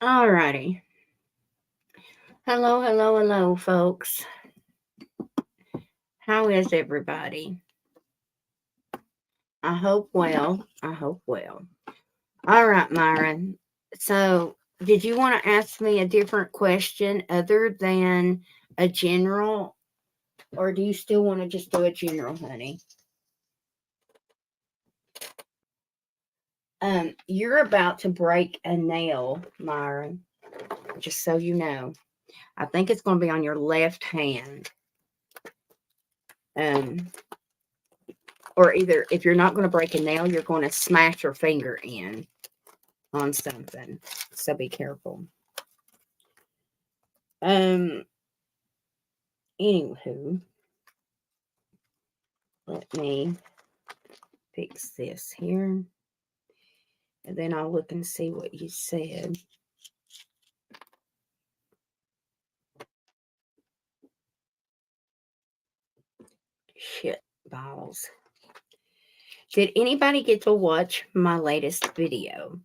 Alrighty. Hello, hello, hello, folks. How is everybody? I hope well. I hope well. All right, Myron. So, did you want to ask me a different question other than a general, or do you still want to just do a general, honey? You're about to break a nail, Myron, just so you know. I think it's going to be on your left hand. Um, or either if you're not going to break a nail, you're going to smash your finger in on something. So be careful. Um, Anywho, let me fix this here. And then I'll look and see what you said. Shit balls. Did anybody get to watch my latest video?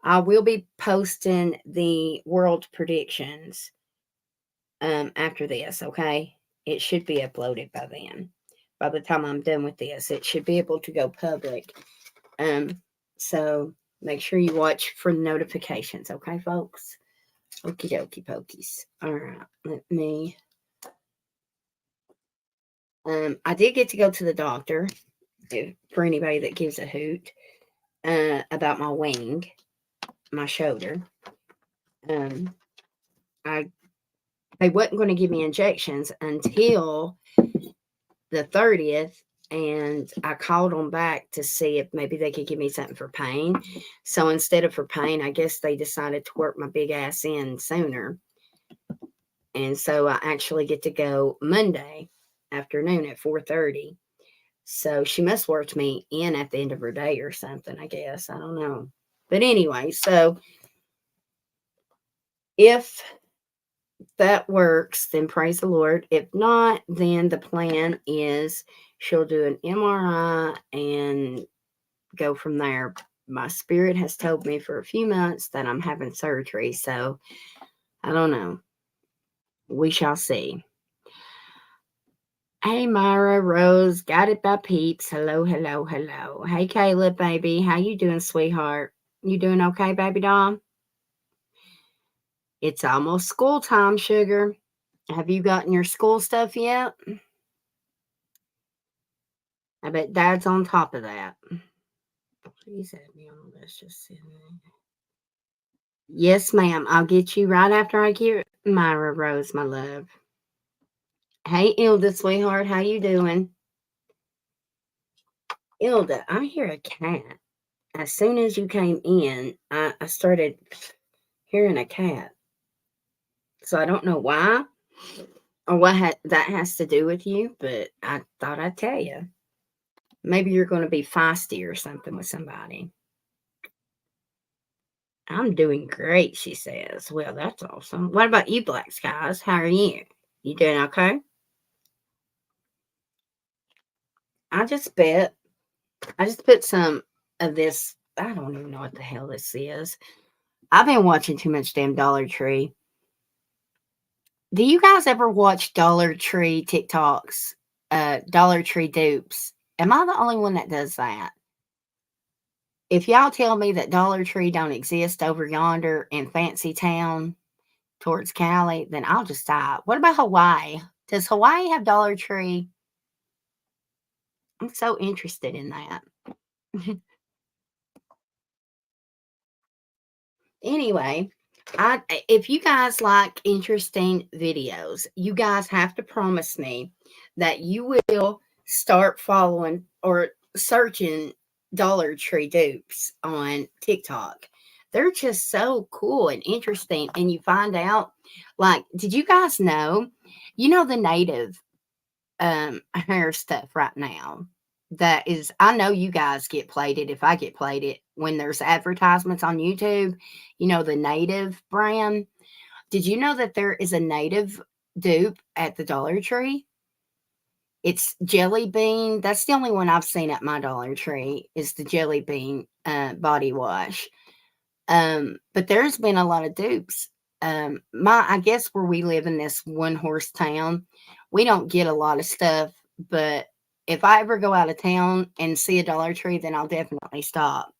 I will be posting the world predictions after this, okay? It should be uploaded by then. By the time I'm done with this, it should be able to go public. So make sure you watch for the notifications, okay, folks? Okie dokie pokies. All right, let me. I did get to go to the doctor, for anybody that gives a hoot, about my wing, my shoulder. I They wasn't going to give me injections until the 30th, and I called them back to see if maybe they could give me something for pain. So instead of for pain, I guess they decided to work my big ass in sooner. And so I actually get to go Monday afternoon at 4:30. So she must worked me in at the end of her day or something, I guess. I don't know. But anyway, so if that works, then praise the Lord. If not, then the plan is she'll do an MRI and go from there. My spirit has told me for a few months that I'm having surgery, so I don't know. We shall see. Hey, Myra Rose, got it by peeps. Hello, hello, hello. Hey, Kayla, baby, how you doing, sweetheart? You doing okay, baby doll? It's almost school time, sugar. Have you gotten your school stuff yet? I bet Dad's on top of that. Please add me on the list. Just send me. Yes, ma'am. I'll get you right after I get Myra Rose, my love. Hey, Ilda, sweetheart, how you doing? Ilda, I hear a cat. As soon as you came in, I started hearing a cat. So I don't know why or what that has to do with you, but I thought I'd tell you. Maybe you're going to be feisty or something with somebody. I'm doing great, she says. Well, that's awesome. What about you, Black Skies? How are you? You doing okay? I just bet. I just put some of this. I don't even know what the hell this is. I've been watching too much damn Dollar Tree. Do you guys ever watch Dollar Tree TikToks? Dollar Tree dupes? Am I the only one that does that? If y'all tell me that Dollar Tree don't exist over yonder in Fancy Town towards Cali, then I'll just die. What about Hawaii? Does Hawaii have Dollar Tree? I'm so interested in that. Anyway, if you guys like interesting videos, you guys have to promise me that you will start following or searching Dollar Tree dupes on TikTok. They're just so cool and interesting. And you find out, like, did you guys know, the native hair stuff right now? That is, I know you guys get played it if I get played it when there's advertisements on YouTube, the native brand. Did you know that there is a native dupe at the Dollar Tree? It's Jelly Bean. That's the only one I've seen at my Dollar Tree is the Jelly Bean body wash. But there's been a lot of dupes. I guess where we live in this one horse town, we don't get a lot of stuff. But if I ever go out of town and see a Dollar Tree, then I'll definitely stop.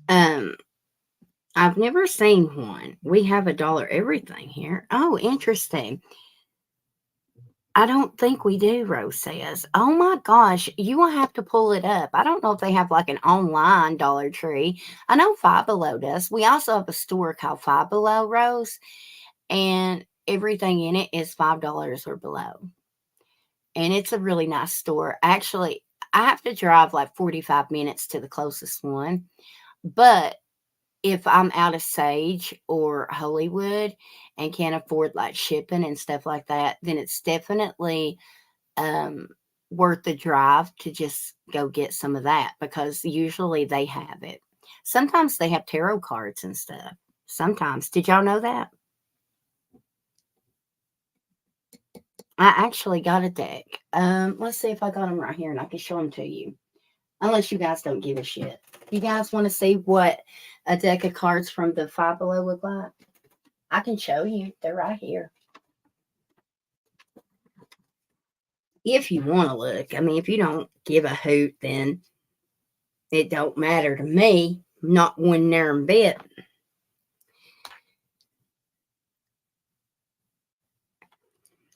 Um, I've never seen one. We have a dollar everything here. Oh, interesting. I don't think we do, Rose says. Oh my gosh, you will have to pull it up. I don't know if they have like an online Dollar Tree. I know Five Below does. We also have a store called Five Below, Rose, and everything in it is $5 or below. And it's a really nice store. Actually, I have to drive like 45 minutes to the closest one. But if I'm out of Sage or Hollywood and can't afford like shipping and stuff like that, then it's definitely um, worth the drive to just go get some of that because usually they have it. Sometimes they have tarot cards and stuff. Sometimes. Did y'all know that? I actually got a deck. Let's see if I got them right here and I can show them to you. Unless you guys don't give a shit. You guys want to see what a deck of cards from the Five Below look like? I can show you. They're right here. If you want to look. I mean, if you don't give a hoot, then it don't matter to me. Not one darn bit.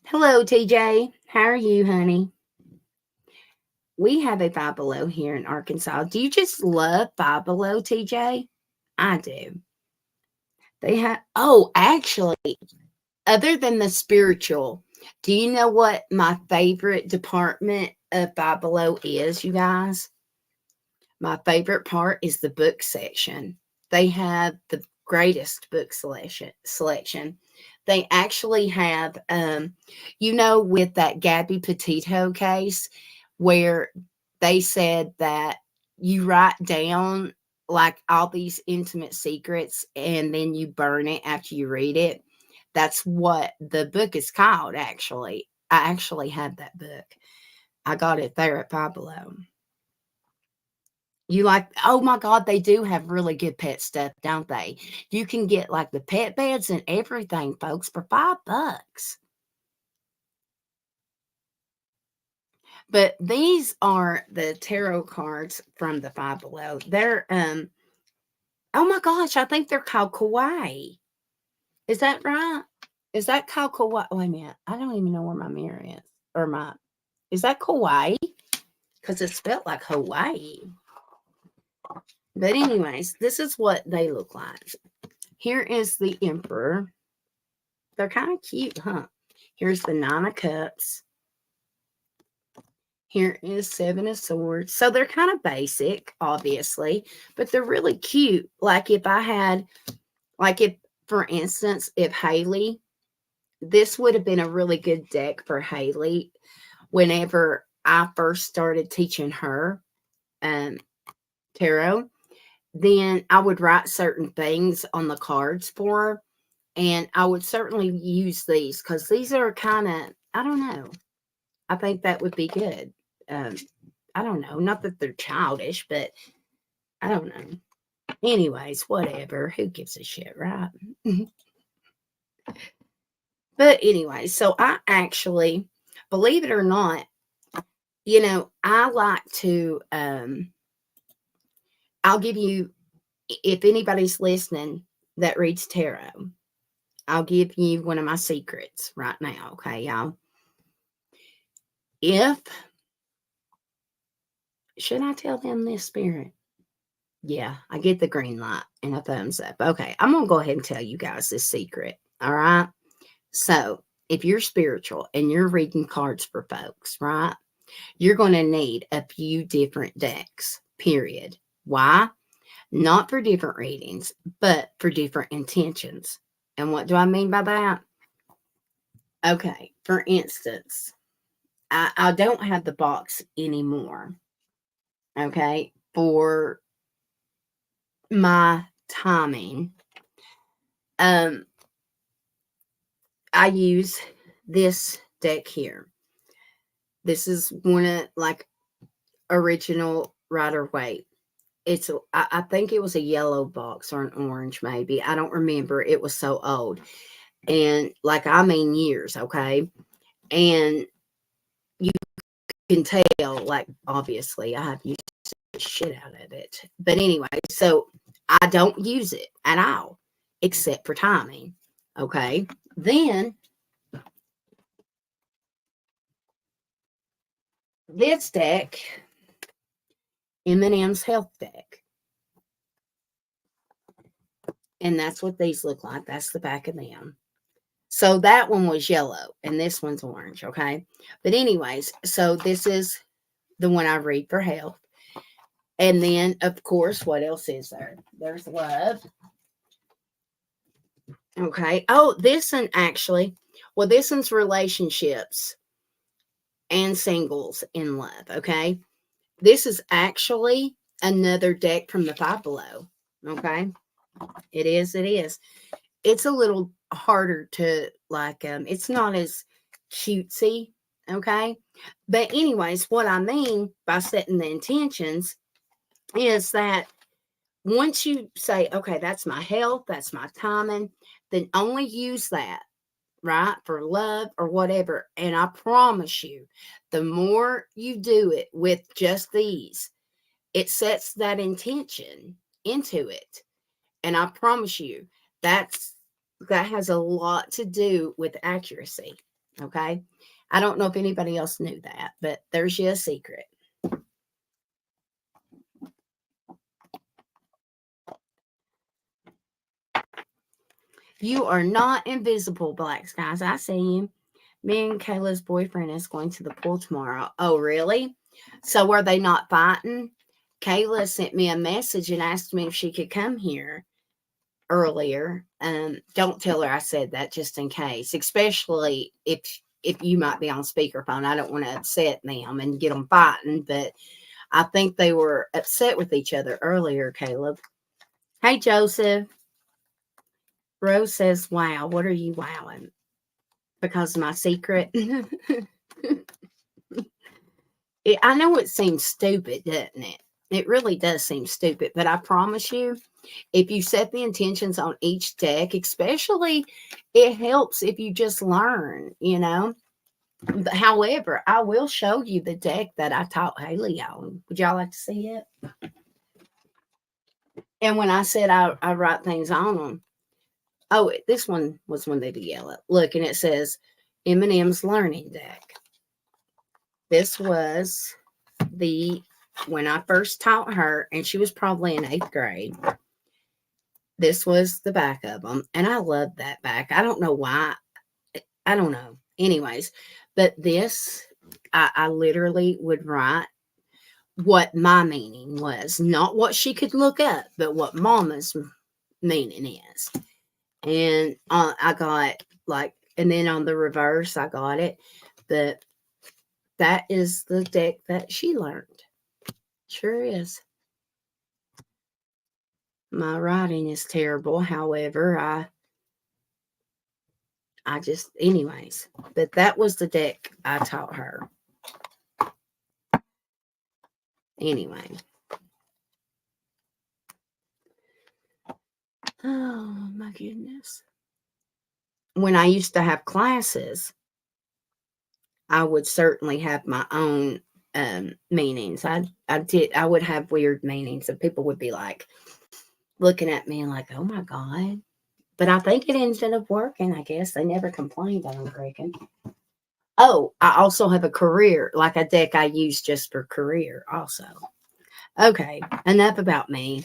Hello, TJ. How are you, honey? We have a Five Below here in Arkansas. Do you just love Five Below, TJ? I do. They have, oh, actually, other than the spiritual, do you know what my favorite department of Five Below is, you guys? My favorite part is the book section. They have the greatest book selection. They actually have, with that Gabby Petito case where they said that you write down like all these intimate secrets and then you burn it after you read it. That's what the book is called, actually. I actually have that book. I got it there at Five Below. You like, oh my God, they do have really good pet stuff, don't they? You can get like the pet beds and everything, folks, for $5. But these are the tarot cards from the Five Below. They're oh my gosh, I think they're called Kawaii. Is that right? Is that called Kawaii? Wait a minute. I don't even know where my mirror is. Is that Kawaii? Because it's spelled like Hawaii. But anyways, this is what they look like. Here is the Emperor. They're kind of cute, huh? Here's the Nine of Cups. Here is Seven of Swords. So they're kind of basic, obviously, but they're really cute. Like for instance, if Haley, this would have been a really good deck for Haley whenever I first started teaching her tarot. Then I would write certain things on the cards for her. And I would certainly use these because these are kind of, I don't know. I think that would be good. I don't know. Not that they're childish, but I don't know. Anyways, whatever. Who gives a shit, right? But anyway, so I actually, believe it or not, I like to, I'll give you, if anybody's listening that reads tarot, I'll give you one of my secrets right now, okay, y'all? Should I tell them this, Spirit? Yeah, I get the green light and a thumbs up. Okay, I'm going to go ahead and tell you guys this secret, all right? So, if you're spiritual and you're reading cards for folks, right, you're going to need a few different decks, period. Why? Not for different readings, but for different intentions. And what do I mean by that? Okay, for instance, I don't have the box anymore, okay, for my timing. I use this deck here. This is one of like original Rider-Waite. I think it was a yellow box or an orange, maybe. I don't remember. It was so old. And like, I mean, years, okay? And you can tell, like, obviously, I have used the shit out of it. But anyway, so I don't use it at all, except for timing, okay? Then this deck, M&M's Health Deck. And that's what these look like. That's the back of them. So that one was yellow and this one's orange, okay? But anyways, so this is the one I read for health. And then, of course, what else is there? There's love. Okay. Oh, this one actually, well, this one's relationships and singles in love, okay? This is actually another deck from the Five Below, okay? It is. It's a little harder to, like, it's not as cutesy, okay? But anyways, what I mean by setting the intentions is that once you say, okay, that's my health, that's my timing, then only use that, right, for love or whatever. And I promise you, the more you do it with just these, it sets that intention into it. And I promise you, that has a lot to do with accuracy. Okay. I don't know if anybody else knew that, but there's you a secret. You are not invisible, Black Skies. I see you. Me and Kayla's boyfriend is going to the pool tomorrow. Oh, really? So are they not fighting? Kayla sent me a message and asked me if she could come here earlier. Don't tell her I said that, just in case, especially if you might be on speakerphone. I don't want to upset them and get them fighting, but I think they were upset with each other earlier, Caleb. Hey, Joseph. Rose says, wow, what are you wowing? Because of my secret. I know it seems stupid, doesn't it? It really does seem stupid, but I promise you, if you set the intentions on each deck, especially, it helps if you just learn, you know. However, I will show you the deck that I taught Haley on. Would y'all like to see it? And when I said I write things on them, oh, this one was when they did yellow. Look, and it says M&M's Learning Deck. This was when I first taught her, and she was probably in 8th grade. This was the back of them, and I love that back. I don't know why. I don't know. Anyways, but this, I literally would write what my meaning was, not what she could look up, but what Mama's meaning is. And I got, like, and then on the reverse, I got it. But that is the deck that she learned. Sure is. My writing is terrible. However, I just, anyways, but that was the deck I taught her. Anyway. Oh, my goodness. When I used to have classes, I would certainly have my own meanings. I would have weird meanings, and people would be like looking at me and like, oh my God. But I think it ended up working, I guess. They never complained, I don't reckon. Oh, I also have a career, like a deck I use just for career also. Okay, enough about me.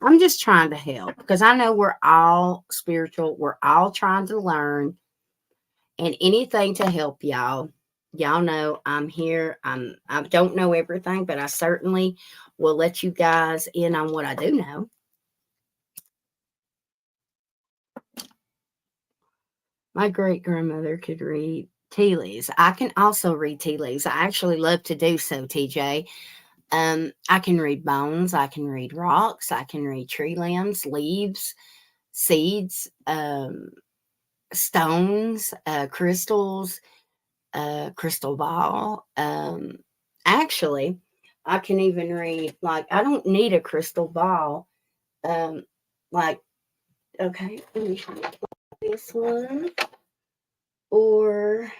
I'm just trying to help because I know we're all spiritual. We're all trying to learn, and anything to help y'all. Y'all know I'm here. I don't know everything, but I certainly will let you guys in on what I do know. My great grandmother could read tea leaves. I can also read tea leaves. I actually love to do so, TJ. I can read bones. I can read rocks. I can read tree limbs, leaves, seeds, stones, crystals, crystal ball. Actually, I can even read, like, I don't need a crystal ball. Um, like, okay, let me try this one. Or,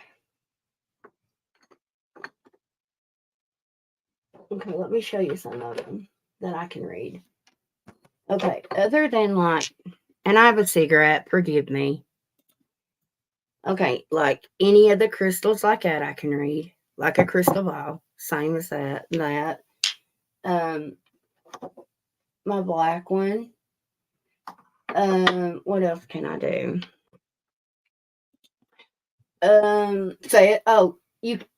okay, let me show you some of them that I can read. Okay, other than like, and I have a cigarette, forgive me. Okay, like any of the crystals like that, I can read. Like a crystal ball, same as that. Um, my black one. What else can I do? Say it. Oh,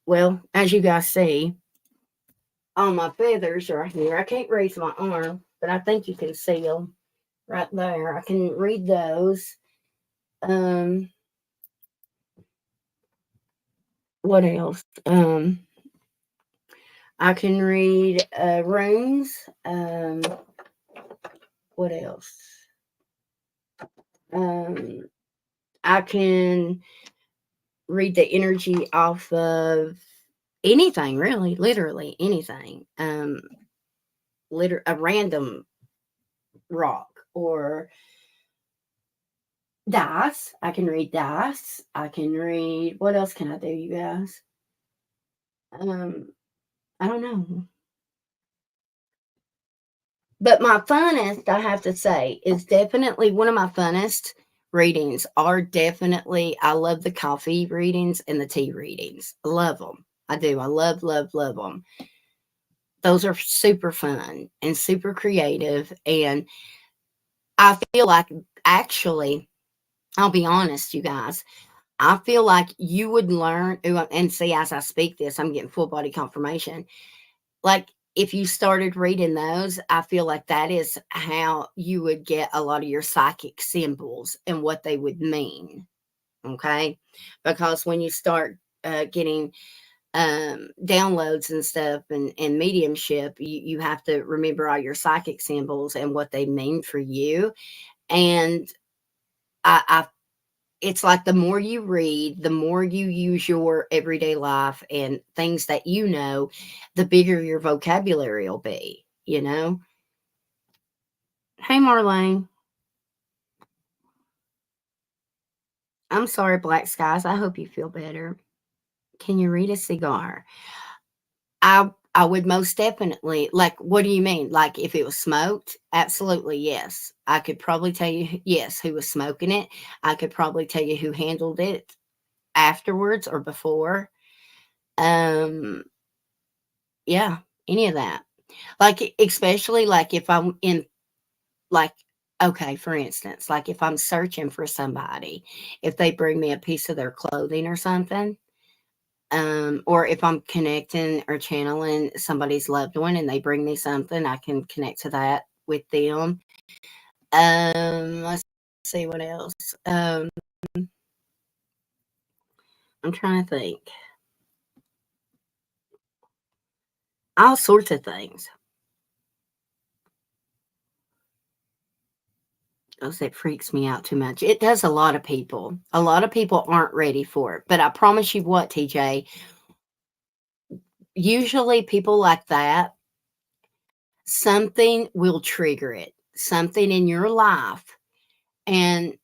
well, as you guys see, on my feathers right here, I can't raise my arm, but I think you can see them right there. I can read those. Um, what else? I can read runes. What else? Um, I can read the energy off of anything, really, literally anything. A random rock or dice. I can read dice. I can read. What else can I do, you guys? I don't know. But my funnest, I have to say, is definitely one of my funnest readings are definitely, I love the coffee readings and the tea readings. I love them. I do. I love, love, love them. Those are super fun and super creative. And I feel like, actually, I'll be honest, you guys, I feel like you would learn, and see, as I speak this, I'm getting full body confirmation. Like, if you started reading those, I feel like that is how you would get a lot of your psychic symbols and what they would mean. Okay. Because when you start getting downloads and stuff and mediumship, you have to remember all your psychic symbols and what they mean for you. And I it's like the more you read, the more you use your everyday life and things that you know, the bigger your vocabulary will be, you know? Hey, Marlene. I'm sorry, Black Skies. I hope you feel better. Can you read a cigar? I would most definitely, like, what do you mean? Like, if it was smoked? Absolutely, yes. I could probably tell you, yes, who was smoking it. I could probably tell you who handled it afterwards or before. Um, yeah, any of that. Like, especially, like, if I'm in, like, okay, for instance, like, if I'm searching for somebody, if they bring me a piece of their clothing or something, or if I'm connecting or channeling somebody's loved one and they bring me something, I can connect to that with them. Let's see what else. I'm trying to think. All sorts of things. Else it freaks me out too much. It does a lot of people. A lot of people aren't ready for it. But I promise you what, TJ, usually people like that, something will trigger it. Something in your life. And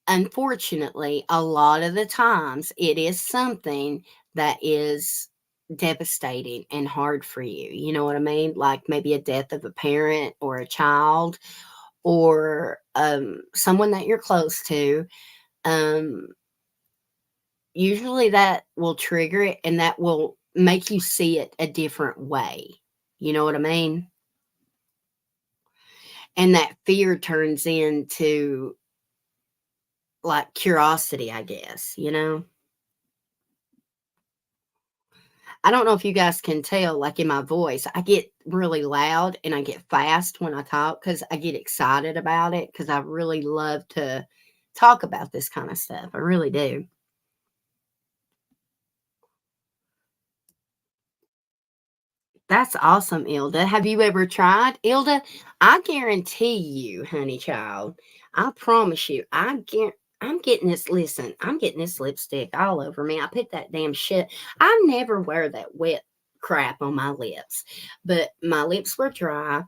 unfortunately, a lot of the times it is something that is devastating and hard for you. You know what I mean? Like maybe a death of a parent or a child or someone that you're close to. Um, Usually that will trigger it and that will make you see it a different way. You know what I mean? And that fear turns into like curiosity, I guess, you know? I don't know if you guys can tell, like in my voice, I get really loud and I get fast when I talk because I get excited about it because I really love to talk about this kind of stuff. I really do. That's awesome, Ilda. Have you ever tried? Ilda, I guarantee you, honey child, I promise you, I'm getting this, listen, I'm getting this lipstick all over me. I put that damn shit. I never wear that wet crap on my lips. But my lips were dry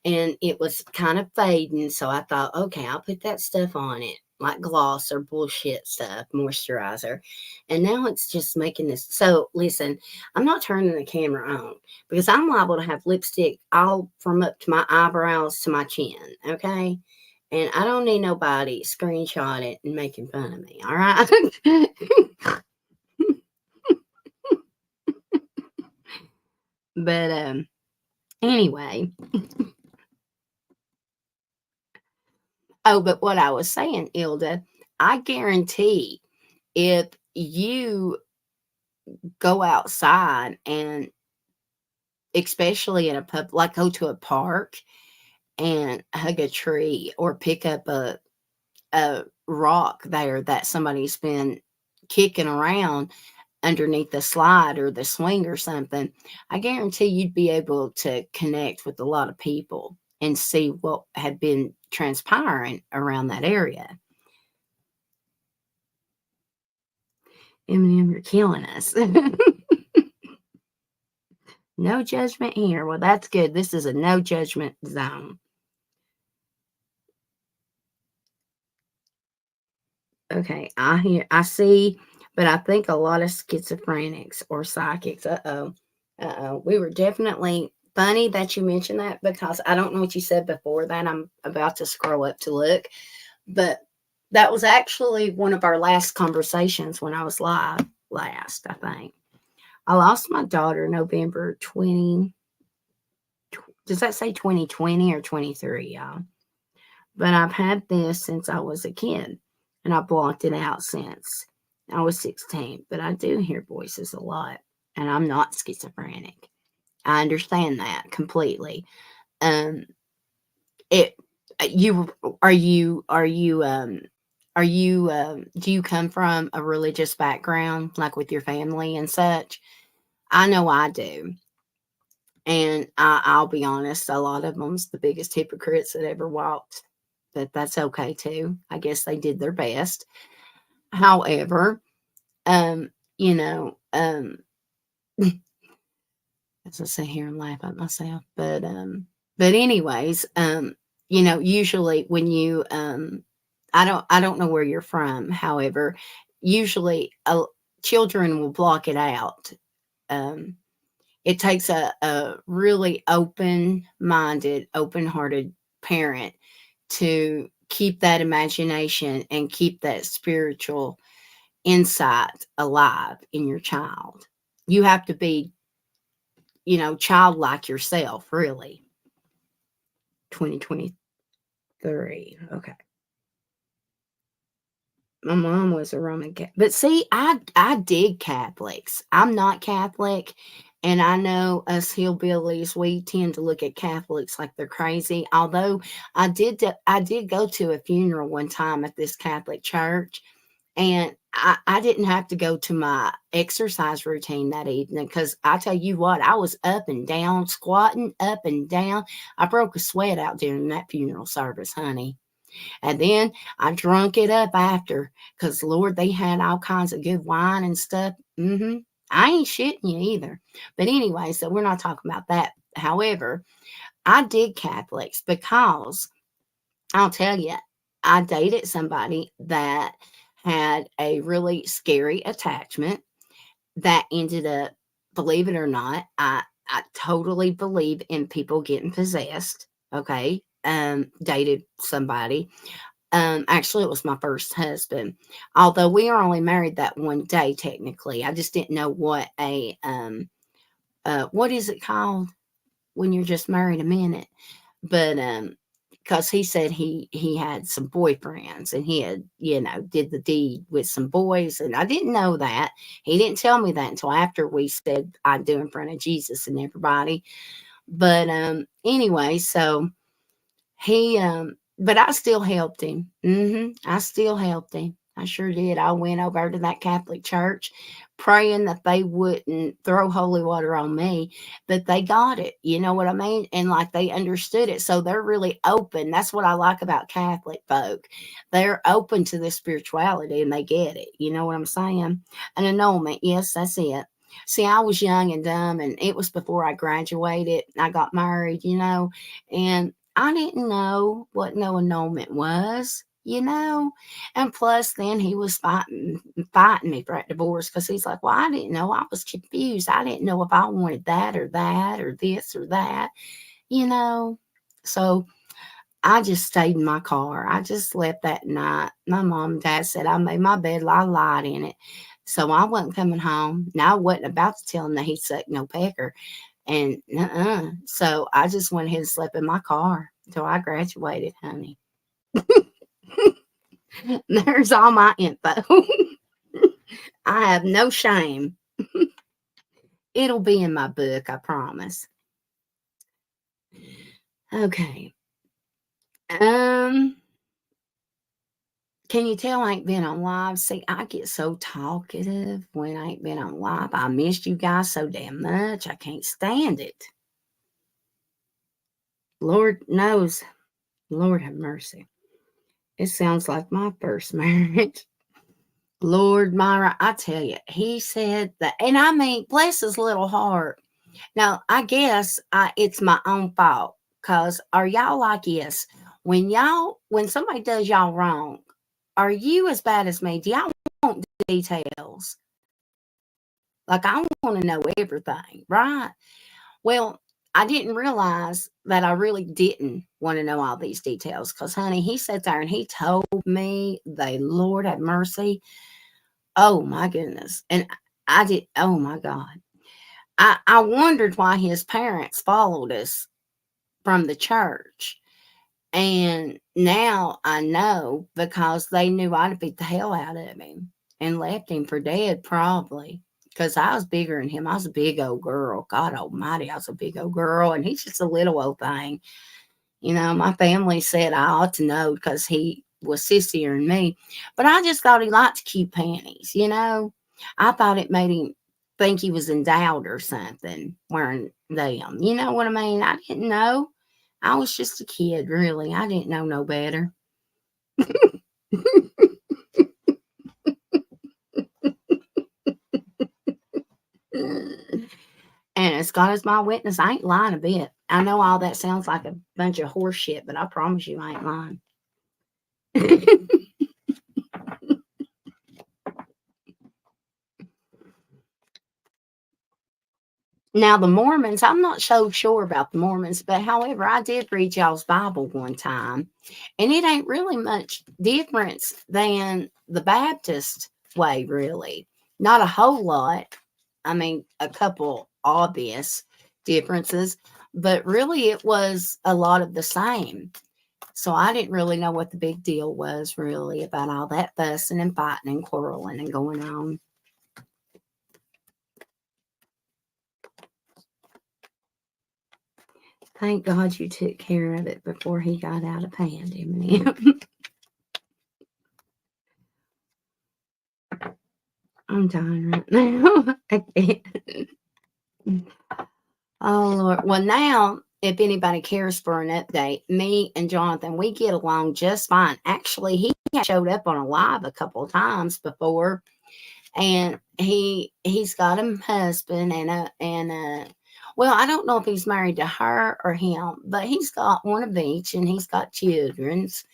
and it was kind of fading. So I thought, okay, I'll put that stuff on it, like gloss or bullshit stuff, moisturizer. And now it's just making this. So listen, I'm not turning the camera on because I'm liable to have lipstick all from up to my eyebrows to my chin. Okay. And I don't need nobody screenshot it and making fun of me. All right. But anyway. Oh, but what I was saying, Ilda, I guarantee if you go outside and especially in a pub, like go to a park and hug a tree or pick up a rock there that somebody's been kicking around underneath the slide or the swing or something, I guarantee you'd be able to connect with a lot of people and see what had been transpiring around that area. M&M, you're killing us. No judgment here. Well, that's good. This is a no judgment zone. Okay, I see, but I think a lot of schizophrenics or psychics. Uh-oh. Uh-oh. We were definitely funny that you mentioned that because I don't know what you said before that. I'm about to scroll up to look, but that was actually one of our last conversations when I was live last, I think. I lost my daughter November 20. Does that say 2020 or 23, y'all? But I've had this since I was a kid, and I blocked it out since I was 16. But I do hear voices a lot, and I'm not schizophrenic. I understand that completely. Um, it you do you come from a religious background like with your family and such? I know I do. And I'll be honest, a lot of them's the biggest hypocrites that ever walked, but that's okay too. I guess they did their best. However, um, you know, as I sit here and laugh at myself, but anyways, usually when you, I don't know where you're from. However, usually, children will block it out. Um, it takes a really open-minded, open-hearted parent to keep that imagination and keep that spiritual insight alive in your child. You have to be, childlike yourself, really. 2023. Okay. My mom was a Roman Catholic. But see, I dig Catholics. I'm not Catholic, and I know us hillbillies, we tend to look at Catholics like they're crazy. Although I did go to a funeral one time at this Catholic church, and I didn't have to go to my exercise routine that evening because I tell you what, I was up and down, squatting up and down. I broke a sweat out during that funeral service, honey. And then I drunk it up after because, Lord, they had all kinds of good wine and stuff. I ain't shitting you either. But anyway, so we're not talking about that. However, I dig Catholics because I'll tell you, I dated somebody that had a really scary attachment that ended up, believe it or not, I totally believe in people getting possessed. Okay. Dated somebody. Actually, it was my first husband. Although we are only married that one day, technically. I just didn't know what is it called when you're just married a minute? But because he said he had some boyfriends and he had did the deed with some boys, and I didn't know that. He didn't tell me that until after we said I do in front of Jesus and everybody. But anyway, so he but I still helped him. I still helped him. I sure did. I went over to that Catholic church praying that they wouldn't throw holy water on me, but they got it. You know what I mean? And like they understood it. So they're really open. That's what I like about Catholic folk. They're open to the spirituality and they get it. You know what I'm saying? An annulment. Yes, that's it. See, I was young and dumb, and it was before I graduated. I got married, and I didn't know what no annulment was, And plus, then he was fighting me for that divorce because he's like, "Well, I didn't know. I was confused. I didn't know if I wanted that or this or that, you know." So I just stayed in my car. I just slept that night. My mom and dad said I made my bed, I lied in it. So I wasn't coming home. Now I wasn't about to tell him that he sucked no pecker. And so I just went ahead and slept in my car until I graduated, honey. There's all my info. I have no shame. It'll be in my book, I promise. Okay. Can you tell I ain't been on live? See, I get so talkative when I ain't been on live. I missed you guys so damn much. I can't stand it. Lord knows. Lord have mercy. It sounds like my first marriage. Lord Myra, I tell you, he said that, and I mean, bless his little heart. Now, I guess it's my own fault. Cause are y'all like this? When somebody does y'all wrong, are you as bad as me? Do y'all want details? Like, I want to know everything, right? Well, I didn't realize that I really didn't want to know all these details because, honey, he sat there and he told me, the Lord have mercy. Oh, my goodness. And I did, oh, my God. I wondered why his parents followed us from the church. And now I know because they knew I'd beat the hell out of him and left him for dead, probably. Because I was bigger than him. I was a big old girl. God almighty, I was a big old girl. And he's just a little old thing. My family said I ought to know because he was sissier than me. But I just thought he liked cute panties, I thought it made him think he was endowed or something wearing them. You know what I mean? I didn't know. I was just a kid, really. I didn't know no better. And as God is my witness, I ain't lying a bit. I know all that sounds like a bunch of horse shit, but I promise you I ain't lying. Now, the Mormons, I'm not so sure about the Mormons, but however, I did read y'all's Bible one time, and it ain't really much difference than the Baptist way, really. Not a whole lot. I mean, a couple obvious differences, but really it was a lot of the same. So I didn't really know what the big deal was, really, about all that fussing and fighting and quarreling and going on. Thank God you took care of it before he got out of hand, M&M. I'm dying right now. I can't. Oh, Lord. Well, now, if anybody cares for an update, me and Jonathan, we get along just fine. Actually, he showed up on a live a couple of times before, and he's got a husband well, I don't know if he's married to her or him, but he's got one of each, and he's got children's,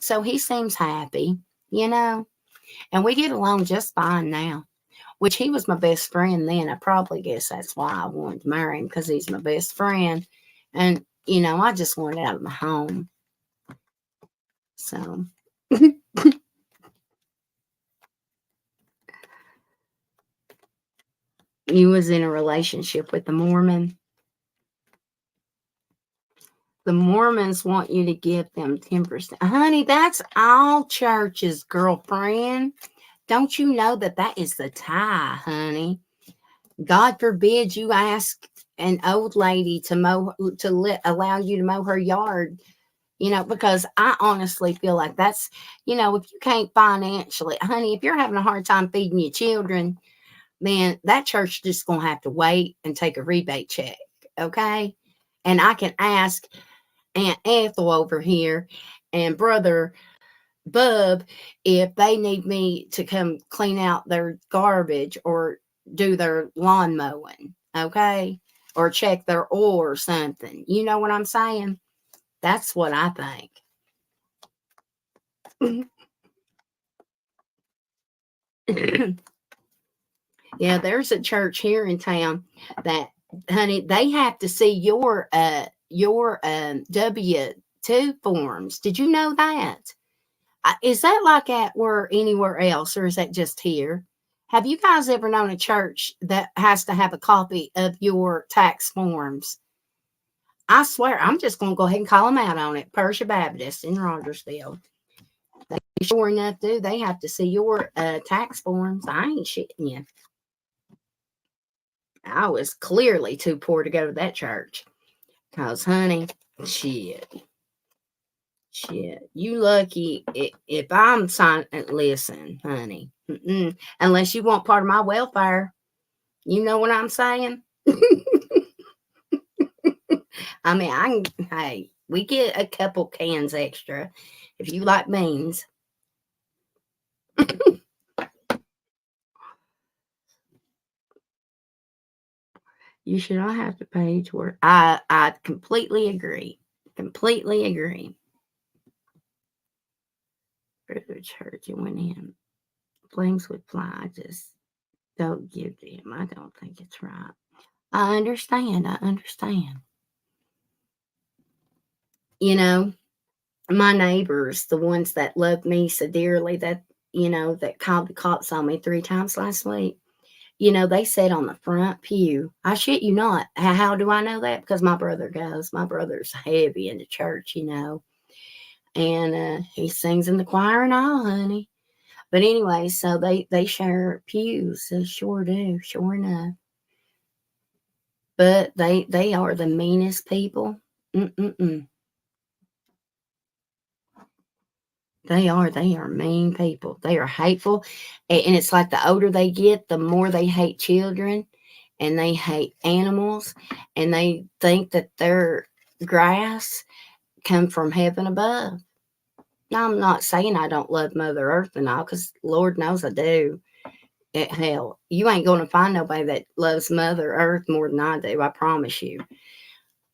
so he seems happy, and we get along just fine now, which he was my best friend then. I probably guess that's why I wanted to marry him, because he's my best friend, and, I just wanted out of my home, so... You was in a relationship with the Mormon. The Mormons want you to give them 10%. Honey, that's all churches, girlfriend. Don't you know that is the tie, honey? God forbid you ask an old lady to allow you to mow her yard, because I honestly feel like that's, if you can't financially, honey, if you're having a hard time feeding your children, then that church just going to have to wait and take a rebate check, okay? And I can ask Aunt Ethel over here and Brother Bub if they need me to come clean out their garbage or do their lawn mowing, okay? Or check their oil or something. You know what I'm saying? That's what I think. Yeah, there's a church here in town that, honey, they have to see your W-2 forms. Did you know that? Is that like at where anywhere else, or is that just here? Have you guys ever known a church that has to have a copy of your tax forms? I swear, I'm just going to go ahead and call them out on it. Persia Baptist in Rogersville. They sure enough do. They have to see your tax forms. I ain't shitting you. I was clearly too poor to go to that church. Because, honey, shit. Shit. You lucky if I'm signing. Listen, honey. Unless you want part of my welfare. You know what I'm saying? I mean, hey, we get a couple cans extra if you like beans. You should not have to pay to work. I completely agree. Completely agree. For the church and went in. Flames would fly. I just don't give them. I don't think it's right. I understand. I understand. You know, my neighbors, the ones that love me so dearly, that, that called the cops on me 3 times last week, they sat on the front pew. I shit you not. How do I know that? Because my brother goes. My brother's heavy in the church, and he sings in the choir and all, honey. But anyway, so they share pews. They sure do, sure enough. But they are the meanest people. Mm-mm-mm. They are mean people. They are hateful. And it's like the older they get, the more they hate children and they hate animals. And they think that their grass come from heaven above. Now, I'm not saying I don't love Mother Earth and all, because Lord knows I do. Hell, you ain't going to find nobody that loves Mother Earth more than I do. I promise you.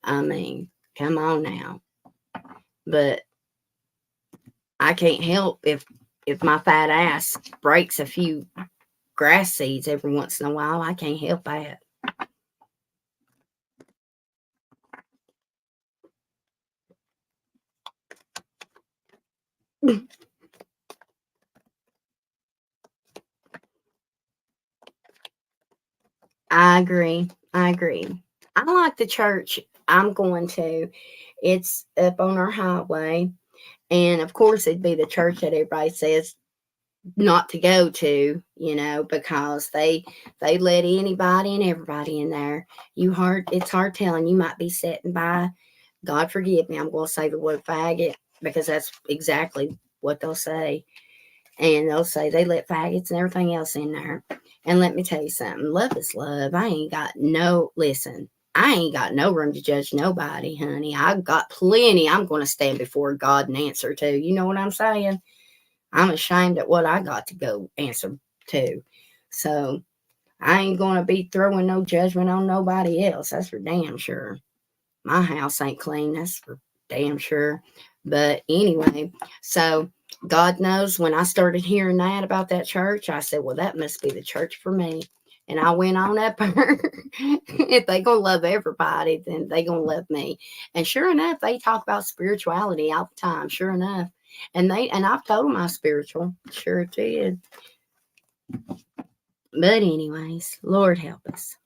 I mean, come on now. But I can't help if my fat ass breaks a few grass seeds every once in a while. I can't help that. I agree. I agree. I like the church I'm going to. It's up on our highway. And of course, it'd be the church that everybody says not to go to, because they let anybody and everybody in there. It's hard telling. You might be sitting by, God forgive me, I'm going to say the word faggot, because that's exactly what they'll say. And they'll say they let faggots and everything else in there. And let me tell you something. Love is love. I ain't got no room to judge nobody, honey. I've got plenty I'm going to stand before God and answer to. You know what I'm saying? I'm ashamed at what I got to go answer to. So I ain't going to be throwing no judgment on nobody else. That's for damn sure. My house ain't clean. That's for damn sure. But anyway, so God knows when I started hearing that about that church, I said, well, that must be the church for me. And I went on up there. If they going to love everybody, then they going to love me. And sure enough, they talk about spirituality all the time. Sure enough. And I've told them I'm spiritual. Sure did. But anyways, Lord help us.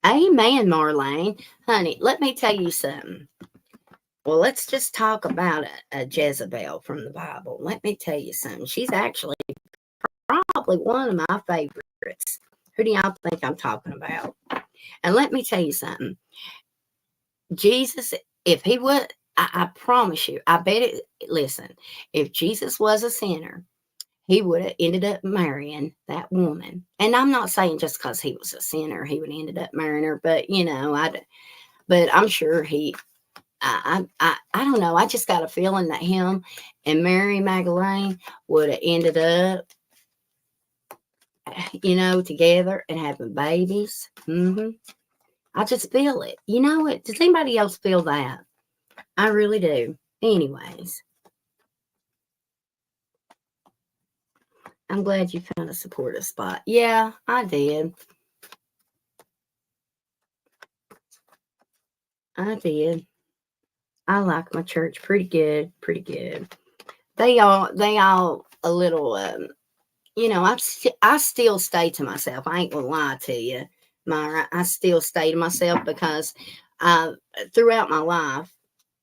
Amen, Marlene. Honey, let me tell you something. Well, let's just talk about a Jezebel from the Bible. Let me tell you something. She's actually probably one of my favorites. Who do y'all think I'm talking about? And let me tell you something. Jesus, if he would, I promise you, I bet it, listen, if Jesus was a sinner, he would have ended up marrying that woman. And I'm not saying just because he was a sinner, he would have ended up marrying her, but but I'm sure he I don't know. I just got a feeling that him and Mary Magdalene would have ended up, together and having babies. I just feel it. You know it. Does anybody else feel that? I really do. Anyways, I'm glad you found a supportive spot. Yeah, I did. I did. I like my church pretty good. Pretty good. They all a little I still stay to myself. I ain't gonna lie to you, Myra. I still stay to myself because I throughout my life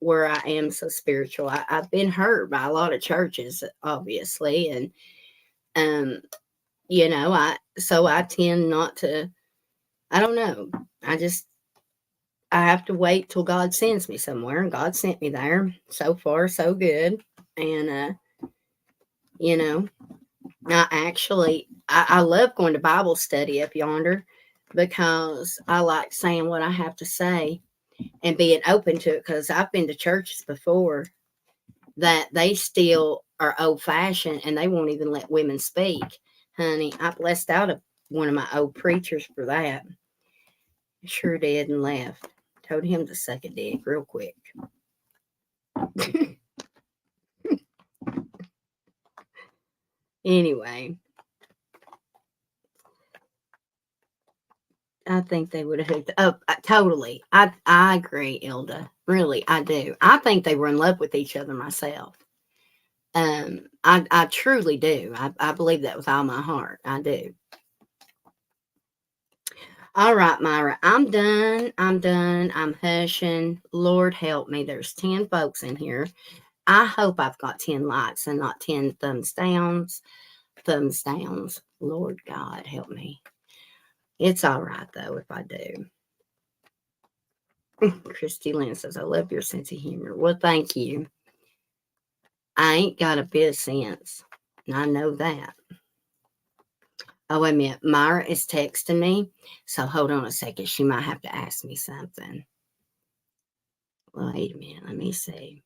where I am so spiritual, I've been hurt by a lot of churches, obviously, and um, I tend not to. I don't know. I just I have to wait till God sends me somewhere, and God sent me there. So far, so good, and you know, I love going to Bible study up yonder because I like saying what I have to say and being open to it. Because I've been to churches before that they still are old fashioned and they won't even let women speak. Honey, I blessed out of one of my old preachers for that. Sure did and left. Told him to suck a dick real quick. Anyway, I think they would have hooked up. Totally. I agree, Ilda. Really, I do. I think they were in love with each other myself. I truly do. I believe that with all my heart. I do. All right, Myra. I'm done. I'm done. I'm hushing. Lord help me. There's 10 folks in here. I hope I've got 10 likes and not 10 thumbs downs. Thumbs downs. Lord God help me. It's all right though if I do. Christy Lynn says, I love your sense of humor. Well, thank you. I ain't got a bit of sense. And I know that. Oh, wait a minute. Myra is texting me. So hold on a second. She might have to ask me something. Wait a minute. Let me see.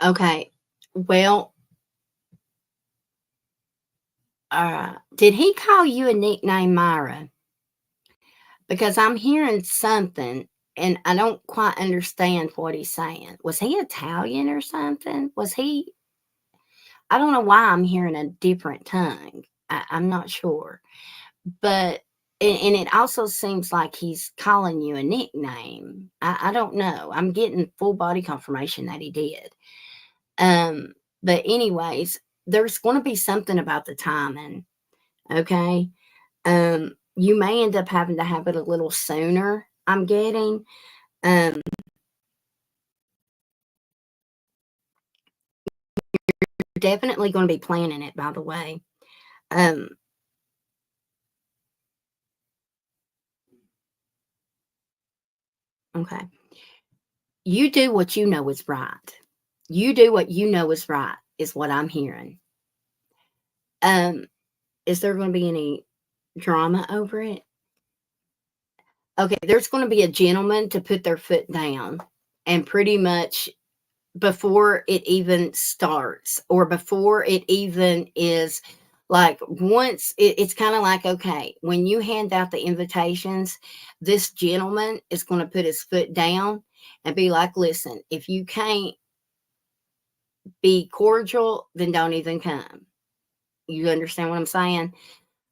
Okay. Well, did he call you a nickname, Myra? Because I'm hearing something and I don't quite understand what he's saying. Was he Italian or something? I don't know why I'm hearing a different tongue. I'm not sure. But, and it also seems like he's calling you a nickname. I don't know. I'm getting full body confirmation that he did. Um, but anyways, there's going to be something about the timing. Okay. You may end up having to have it a little sooner. I'm getting. Um, you're definitely going to be planning it, by the way. Um, okay. You do what you know is right. You do what you know is right, is what I'm hearing. Um, is there going to be any drama over it? Okay, there's going to be a gentleman to put their foot down and pretty much before it even starts or before it even is like once it's kind of like, okay, when you hand out the invitations, this gentleman is going to put his foot down and be like, listen, if you can't be cordial, then don't even come. You understand what I'm saying?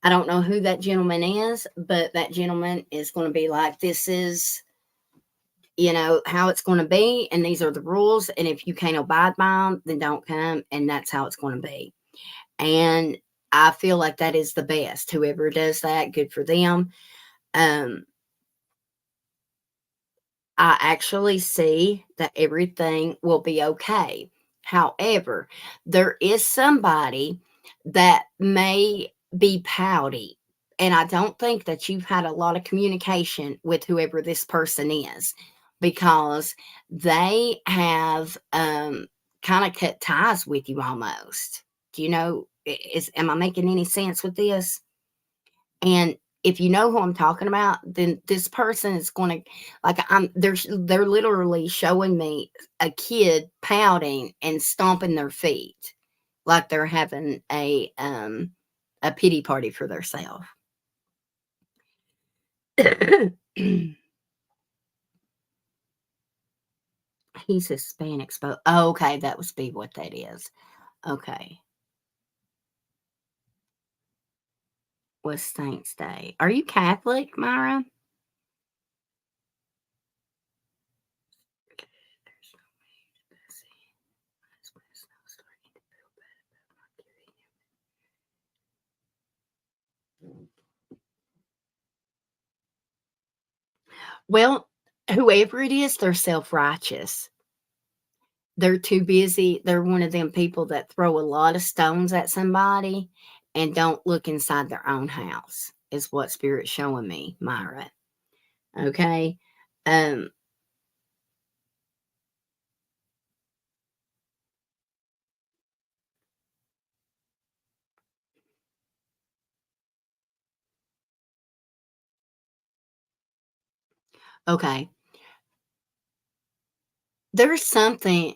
I don't know who that gentleman is, but that gentleman is going to be like, this is, how it's going to be. And these are the rules. And if you can't abide by them, then don't come. And that's how it's going to be. And I feel like that is the best. Whoever does that, good for them. Um, I actually see that everything will be okay. However, there is somebody that may be pouty. And I don't think that you've had a lot of communication with whoever this person is, because they have kind of cut ties with you almost. Do you know? Am I making any sense with this? And if you know who I'm talking about, then this person is going to, like, they're literally showing me a kid pouting and stomping their feet like they're having a pity party for themselves. He's Hispanic. Oh, okay, that must be what that is. Okay. Was Saints Day. Are you Catholic, Myra? Well, whoever it is, they're self-righteous. They're too busy. They're one of them people that throw a lot of stones at somebody and don't look inside their own house, is what Spirit's showing me, Myra. Okay? Um, okay. There's something.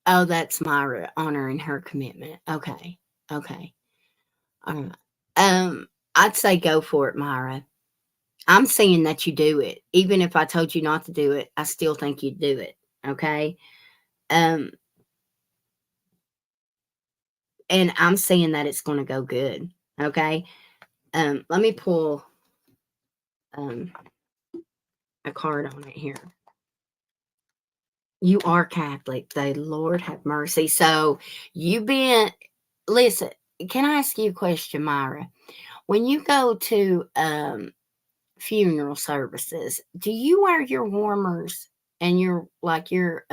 Oh, that's Myra honoring her commitment. Okay. Okay. All right. I'd say go for it, Myra. I'm saying that you do it. Even if I told you not to do it, I still think you'd do it. Okay. Um, and I'm saying that it's going to go good. Okay. Let me pull um a card on it here. You are Catholic. The Lord have mercy. So you've been, listen, can I ask you a question, Myra? When you go to funeral services, do you wear your warmers and your like your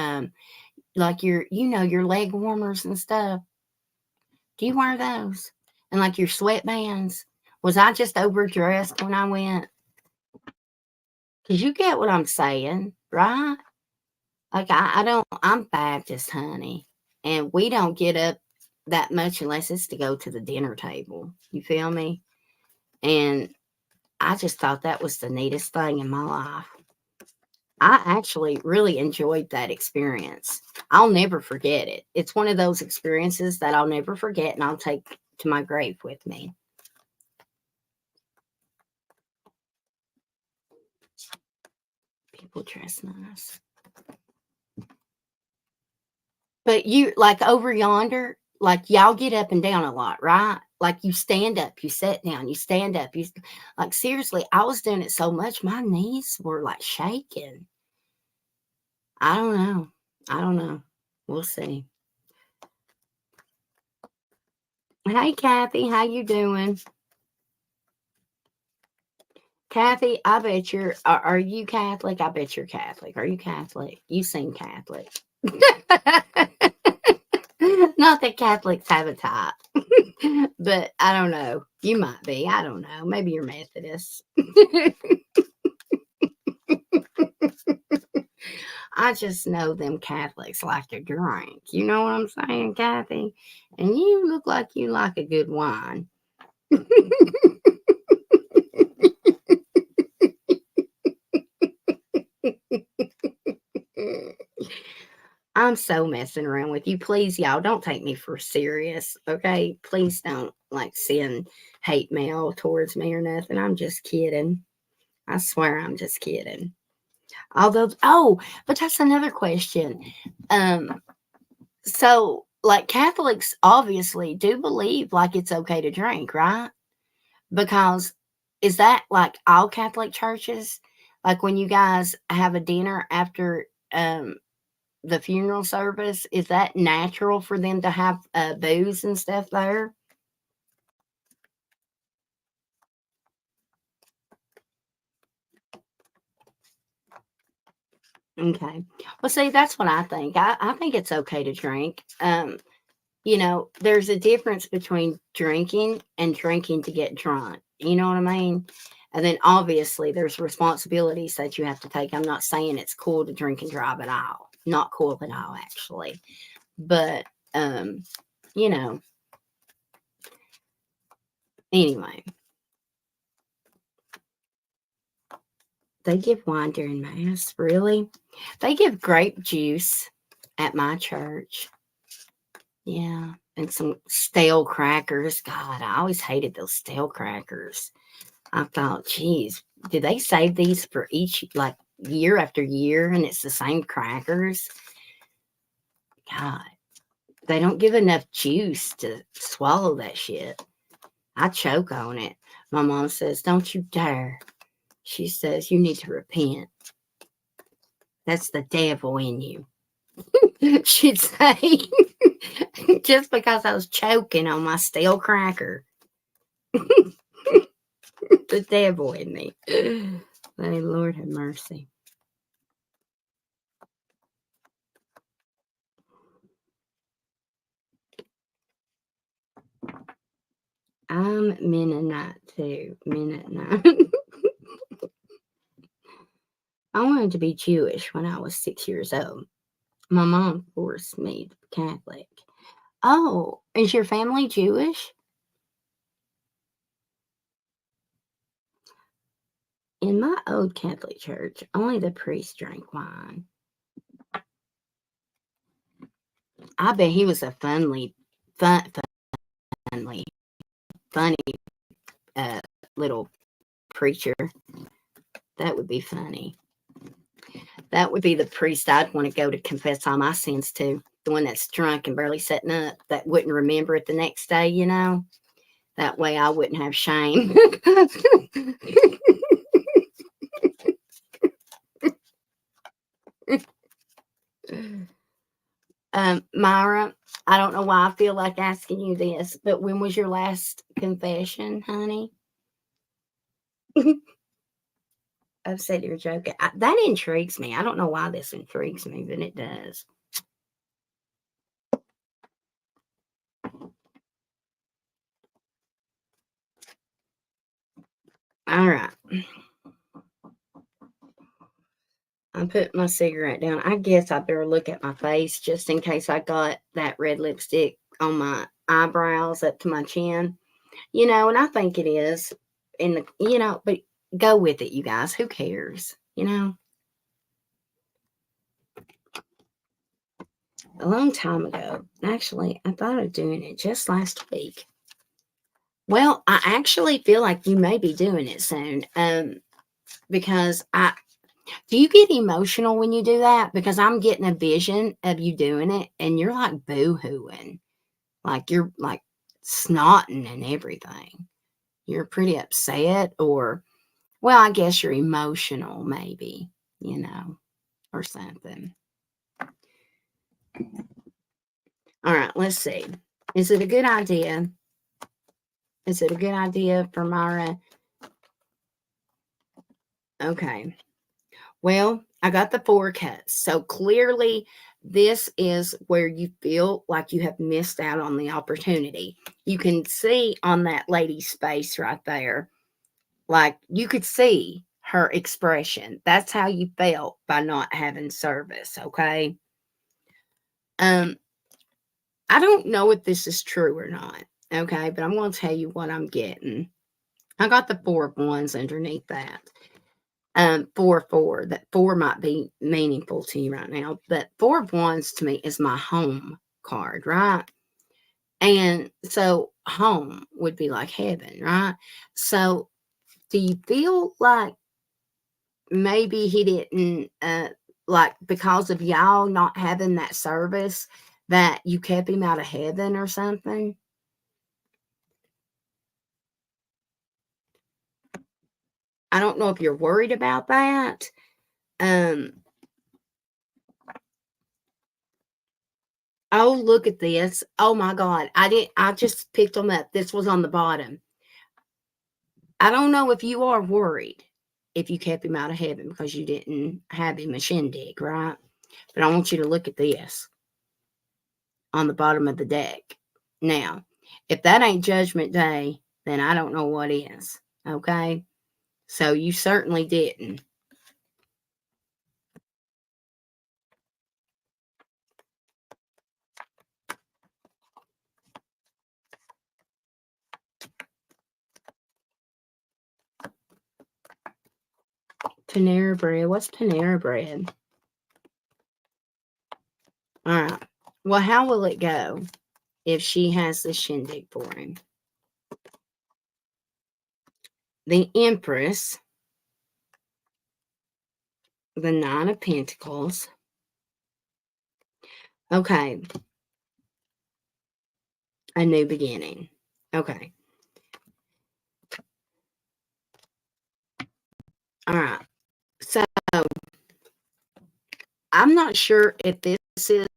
your leg warmers and stuff? Do you wear those? And like your sweatbands? Was I just overdressed when I went? Because you get what I'm saying, right? Like I don't, I'm Baptist, honey. And we don't get up that much unless it's to go to the dinner table. You feel me? And I just thought that was the neatest thing in my life. I actually really enjoyed that experience. I'll never forget it. It's one of those experiences that I'll never forget and I'll take to my grave with me. People dress nice. But you, like over yonder, like y'all get up and down a lot, right? Like you stand up, you sit down, you stand up. Like seriously, I was doing it so much, my knees were like shaking. I don't know. I don't know. We'll see. Hey, Kathy, how you doing? Kathy, I bet are you Catholic? I bet you're Catholic. Are you Catholic? You seem Catholic. Not that Catholics have a type, but I don't know. You might be. I don't know. Maybe you're Methodist. I just know them Catholics like to drink. You know what I'm saying, Kathy? And you look like you like a good wine. I'm so messing around with you. Please, y'all, don't take me for serious, okay? Please don't like send hate mail towards me or nothing. I'm just kidding. I swear I'm just kidding. Although, oh, but that's another question. Um, so like Catholics obviously do believe like it's okay to drink, right? Because is that like all Catholic churches? Like when you guys have a dinner after the funeral service, is that natural for them to have booze and stuff there? Okay. Well, see, that's what I think. I think it's okay to drink. There's a difference between drinking and drinking to get drunk. You know what I mean? And then obviously there's responsibilities that you have to take. I'm not saying it's cool to drink and drive at all. Not cool at all, actually. But, um, you know, anyway, they give wine during Mass. Really? They give grape juice at my church. Yeah. And some stale crackers. God, I always hated those stale crackers. I thought, geez, do they save these for each, like, year after year, and it's the same crackers? God, they don't give enough juice to swallow that shit. I choke on it. My mom says, don't you dare. She says, you need to repent. That's the devil in you. She'd say, just because I was choking on my stale cracker. The devil in me. May Lord have mercy. I'm Mennonite too. Mennonite. I wanted to be Jewish when I was 6 years old. My mom forced me to be Catholic. Oh, is your family Jewish? In my old Catholic church, only the priest drank wine. I bet he was a funny, funny uh, little preacher. That would be funny. That would be the priest I'd want to go to confess all my sins to. The one that's drunk and barely sitting up, that wouldn't remember it the next day, you know? That way I wouldn't have shame. Myra, I don't know why I feel like asking you this, but when was your last confession, honey? I've said you're joking. That intrigues me. I don't know why this intrigues me, but it does. All right. I put my cigarette down. I guess I better look at my face just in case I got that red lipstick on my eyebrows up to my chin. And I think it is. But go with it, you guys. Who cares? A long time ago. Actually, I thought of doing it just last week. Well, I actually feel like you may be doing it soon. Because do you get emotional when you do that? Because I'm getting a vision of you doing it and you're like boo-hooing. Like you're like snotting and everything. You're pretty upset, or, well, I guess you're emotional maybe, or something. All right, let's see. Is it a good idea? Is it a good idea for Myra? Okay. Well, I got the forecast. So clearly, this is where you feel like you have missed out on the opportunity. You can see on that lady's face right there, like you could see her expression. That's how you felt by not having service. Okay. Um, I don't know if this is true or not. Okay, but I'm going to tell you what I'm getting. I got the 4 of Wands underneath that. 4. That 4 might be meaningful to you right now, but 4 of Wands to me is my home card, right? And so home would be like heaven, right? So do you feel like maybe he didn't, like, because of y'all not having that service, that you kept him out of heaven or something? I don't know if you're worried about that. Um, oh, look at this. Oh my God. I just picked them up. This was on the bottom. I don't know if you are worried. if you kept him out of heaven because you didn't have him a shindig, right? But I want you to look at this on the bottom of the deck. Now, if that ain't Judgment Day, then I don't know what is. Okay? So you certainly didn't. Panera Bread. What's Panera Bread? All right. Well, how will it go if she has the shindig for him? The Empress, the Nine of Pentacles. Okay. A new beginning. Okay. All right. So I'm not sure if this is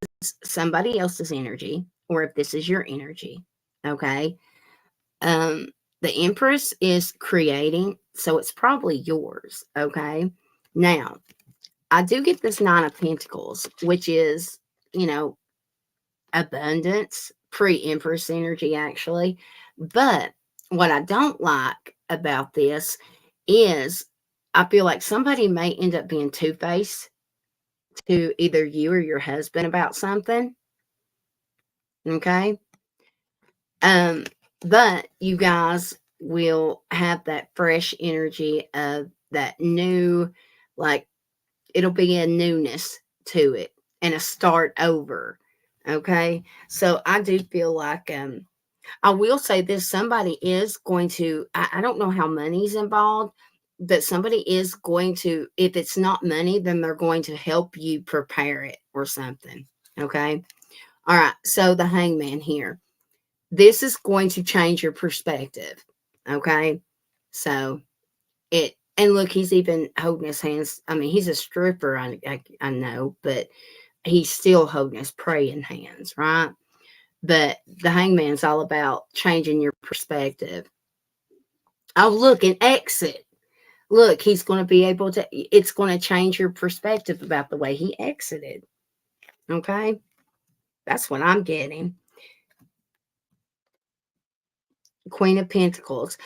somebody else's energy or if this is your energy. Okay. The Empress is creating, so it's probably yours. Okay. Now, I do get this Nine of Pentacles, which is, abundance, pre-Empress energy, actually. But what I don't like about this is I feel like somebody may end up being two-faced to either you or your husband about something. Okay. But you guys will have that fresh energy of that new, like, it'll be a newness to it and a start over. Okay. So I do feel like, I will say this, somebody is going to, I don't know how money's involved, but somebody is going to, if it's not money, then they're going to help you prepare it or something. Okay. All right. So the Hangman here, this is going to change your perspective. Okay. So and look, he's even holding his hands. I mean, he's a stripper, I know, but he's still holding his praying hands, right? But the Hangman's all about changing your perspective. Oh, look, an exit. Look, he's going to be able to, it's going to change your perspective about the way he exited. Okay? That's what I'm getting. Queen of Pentacles.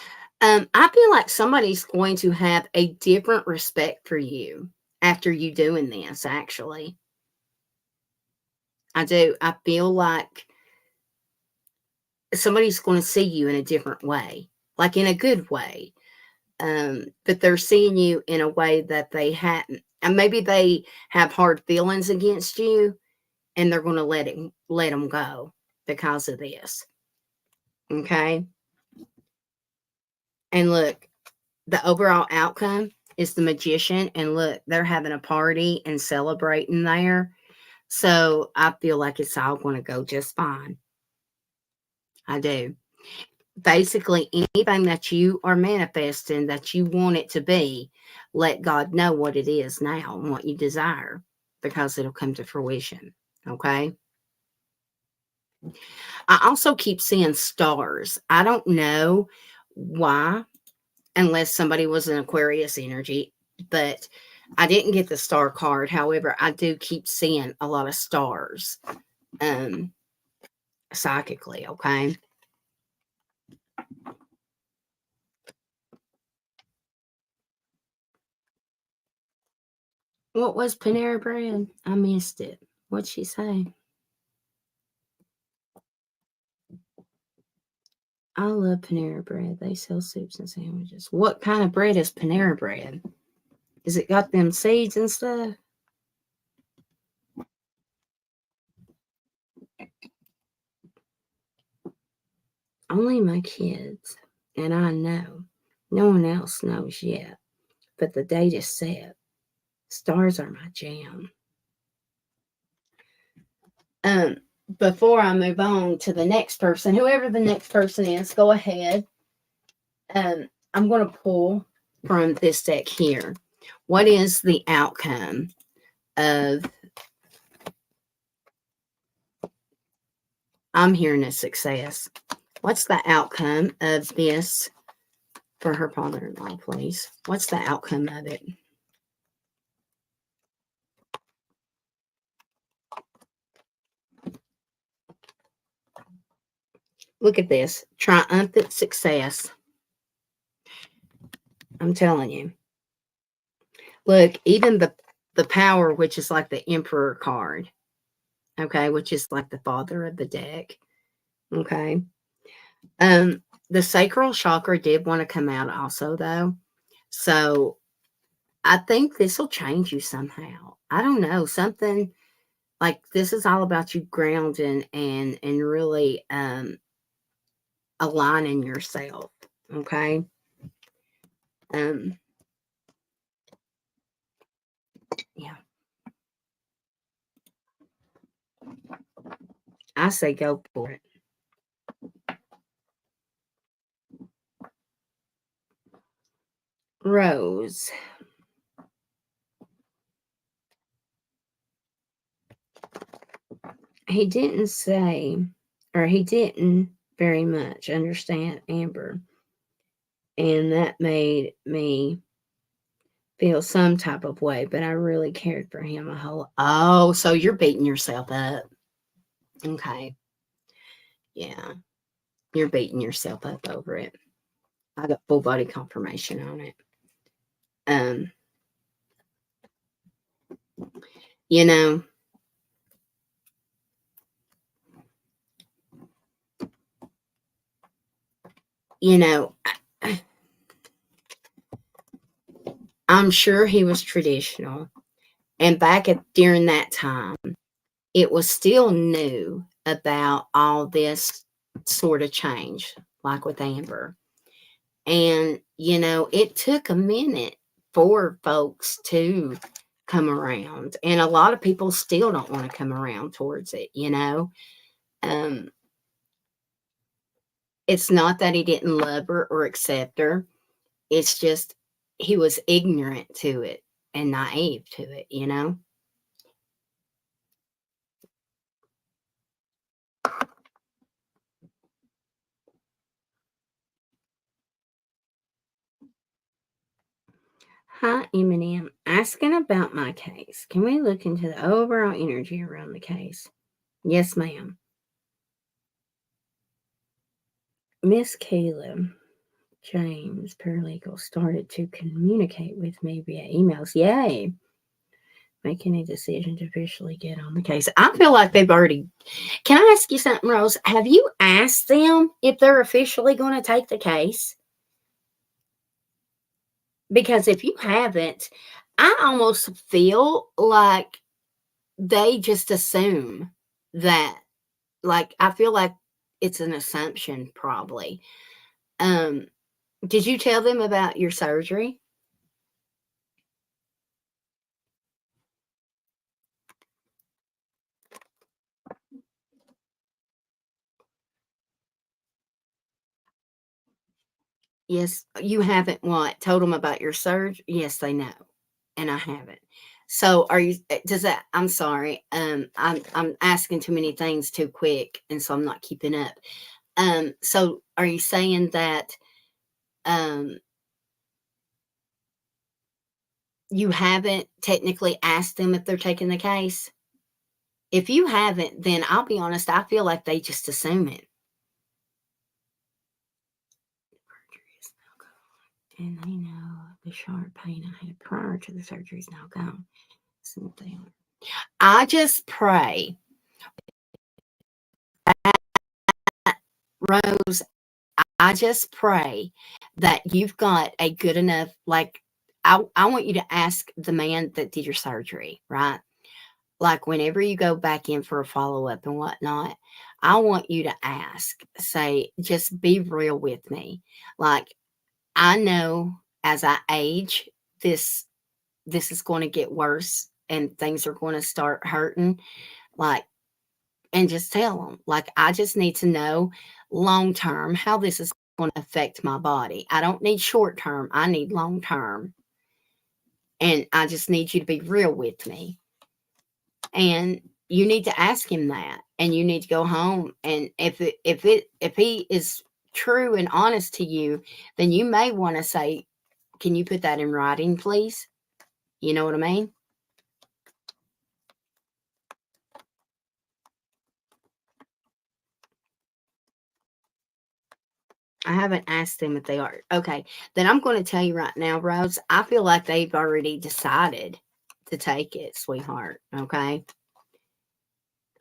I feel like somebody's going to have a different respect for you after you doing this, actually. I do. I feel like somebody's going to see you in a different way, like in a good way. But they're seeing you in a way that they hadn't. And maybe they have hard feelings against you and they're going to let them go because of this. Okay. And look, the overall outcome is the Magician. And look, they're having a party and celebrating there. So I feel like it's all going to go just fine. I do. Basically, anything that you are manifesting that you want it to be, let God know what it is now and what you desire, because it'll come to fruition. Okay. I also keep seeing stars. I don't know why, unless somebody was an Aquarius energy, but I didn't get the star card. However, I do keep seeing a lot of stars psychically. Okay. What was Panera Bread? I missed it. What'd she say? I love Panera Bread. They sell soups and sandwiches. What kind of bread is Panera Bread? Is it got them seeds and stuff? Only my kids and I know. No one else knows yet. But the date is set. Stars are my jam. Before I move on to the next person, whoever the next person is, go ahead. I'm going to pull from this deck here. What is the outcome of, I'm hearing a success. What's the outcome of this for her father-in-law, please. What's the outcome of it? Look at this. Triumphant success. I'm telling you. Look, even the power, which is like the emperor card, okay, which is like the father of the deck, okay. The sacral chakra did want to come out also, though. So I think this will change you somehow. I don't know, something like this is all about you grounding and really aligning yourself, okay. Yeah, I say go for it. Rose. He didn't say, or he didn't very much understand Amber. And that made me feel some type of way, but I really cared for him a whole. Oh, so you're beating yourself up. Okay. Yeah. You're beating yourself up over it. I got full body confirmation on it. You know, I'm sure he was traditional. And during that time, it was still new about all this sort of change, like with Amber. And, it took a minute for folks to come around. And a lot of people still don't want to come around towards it, It's not that he didn't love her or accept her. It's just he was ignorant to it and naive to it. Hi, M&M. Asking about my case. Can we look into the overall energy around the case? Yes, ma'am. Miss Caleb James, paralegal, started to communicate with me via emails. Yay. Making a decision to officially get on the case. I feel like they've already. Can I ask you something, Rose? Have you asked them if they're officially going to take the case? Because if you haven't, I almost feel like they just assume that. Like, I feel like it's an assumption, probably. Did you tell them about your surgery? Yes, you haven't what? Told them about your surgery? Yes, they know, and I haven't. So, are you? Does that? I'm sorry. I'm asking too many things too quick, and so I'm not keeping up. So are you saying that um you haven't technically asked them if they're taking the case? If you haven't, then I'll be honest. I feel like they just assume it. And they know the sharp pain I had prior to the surgery is now gone. I just pray, Rose, I just pray that you've got a good enough, like, I want you to ask the man that did your surgery, right? Like, whenever you go back in for a follow up and whatnot, I want you to ask, say, just be real with me. Like, I know as I age, this is going to get worse and things are going to start hurting. Like, and just tell them, like, I just need to know long term how this is going to affect my body. I don't need short term, I need long term. And I just need you to be real with me. And you need to ask him that. And you need to go home. And if he is true and honest to you, then you may want to say, can you put that in writing, please? You know what I mean? I haven't asked them if they are. Okay. Then I'm going to tell you right now, Rose, I feel like they've already decided to take it, sweetheart. Okay.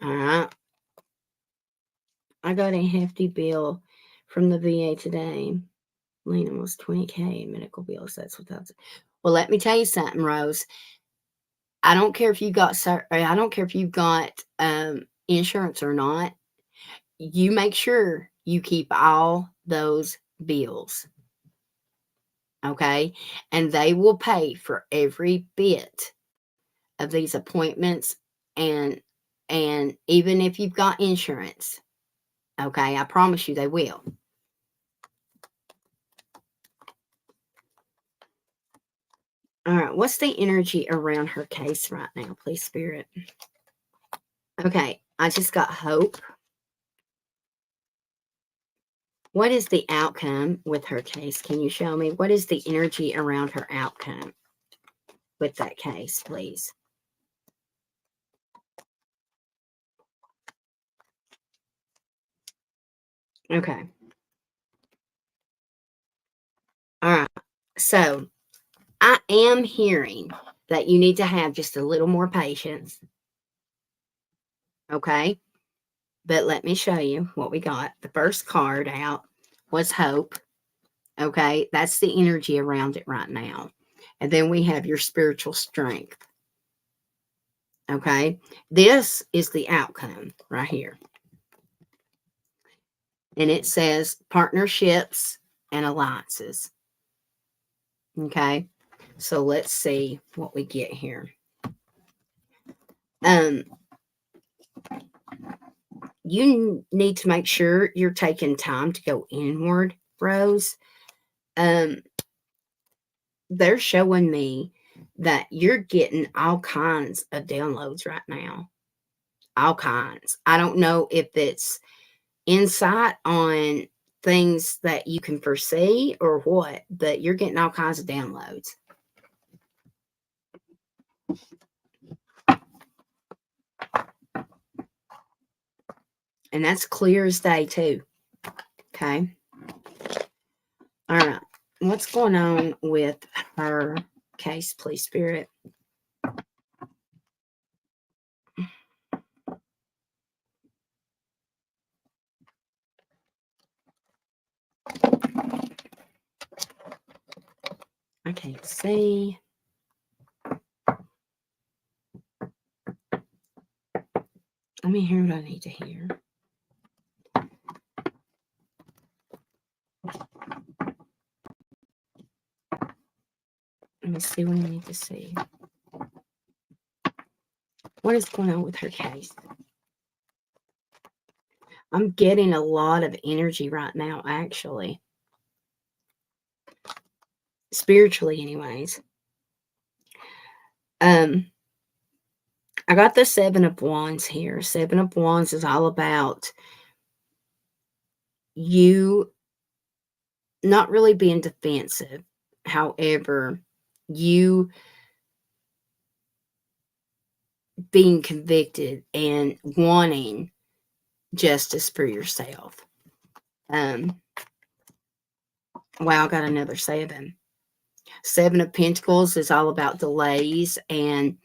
All right. I got a hefty bill from the VA today. Lena was 20K in medical bills. That's what that's. Well, let me tell you something, Rose. I don't care if you got I don't care if you've got insurance or not. You make sure you keep all those bills, okay? And they will pay for every bit of these appointments, and even if you've got insurance, okay? I promise you they will. All right, what's the energy around her case right now, please, Spirit? Okay, I just got hope. What is the outcome with her case? Can you show me? What is the energy around her outcome with that case, please? Okay. All right. So I am hearing that you need to have just a little more patience. Okay. But let me show you what we got. The first card out was hope. Okay. That's the energy around it right now. And then we have your spiritual strength. Okay. This is the outcome right here. And it says partnerships and alliances. Okay. So let's see what we get here. You need to make sure you're taking time to go inward, Rose. They're showing me that you're getting all kinds of downloads right now. All kinds. I don't know if it's insight on things that you can foresee or what, but you're getting all kinds of downloads. And that's clear as day, too. Okay. All right. What's going on with her case, please, Spirit? I can't see. Let me hear what I need to hear. Let me see what I need to see. What is going on with her case? I'm getting a lot of energy right now, actually. Spiritually, anyways. I got the Seven of Wands here. Seven of Wands is all about you not really being defensive. However, you being convicted and wanting justice for yourself. Wow, I got another seven. Seven of Pentacles is all about delays and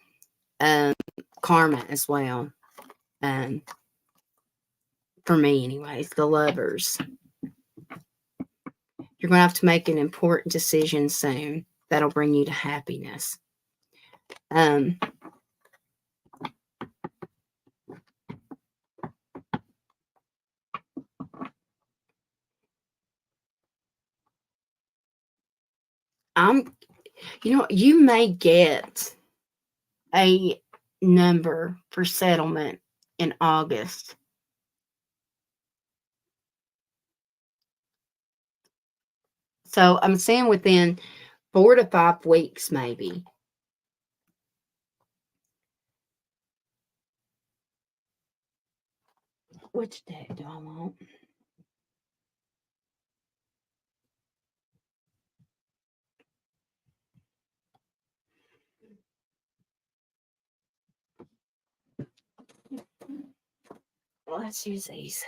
karma as well. For me, anyways, the Lovers. You're going to have to make an important decision soon that'll bring you to happiness. You may get a number for settlement in August. So I'm saying within 4 to 5 weeks, maybe. Which deck do I want? let's use these.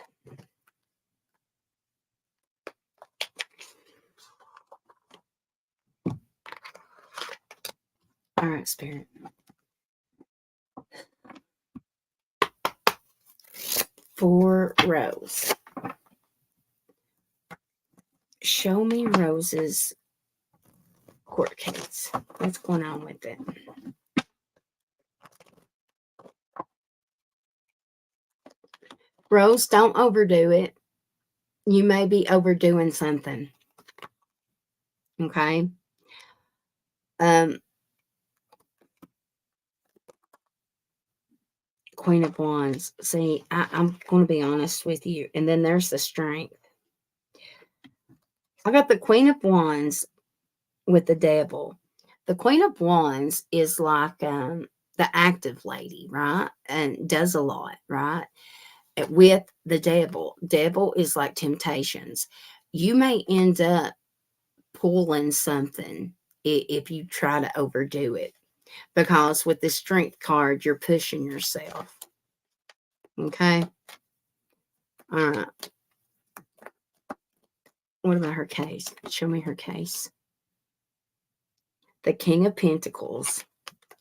All right, Spirit. For Rose. Show me Rose's court case. What's going on with it? Rose, don't overdo it. You may be overdoing something. Okay? Queen of Wands. See, I'm going to be honest with you. And then there's the Strength. I got the Queen of Wands with the Devil. The Queen of Wands is like the active lady, right? And does a lot, right? With the Devil. Devil is like temptations. You may end up pulling something if you try to overdo it. Because with the Strength card, you're pushing yourself. Okay? All right. What about her case? Show me her case. The King of Pentacles.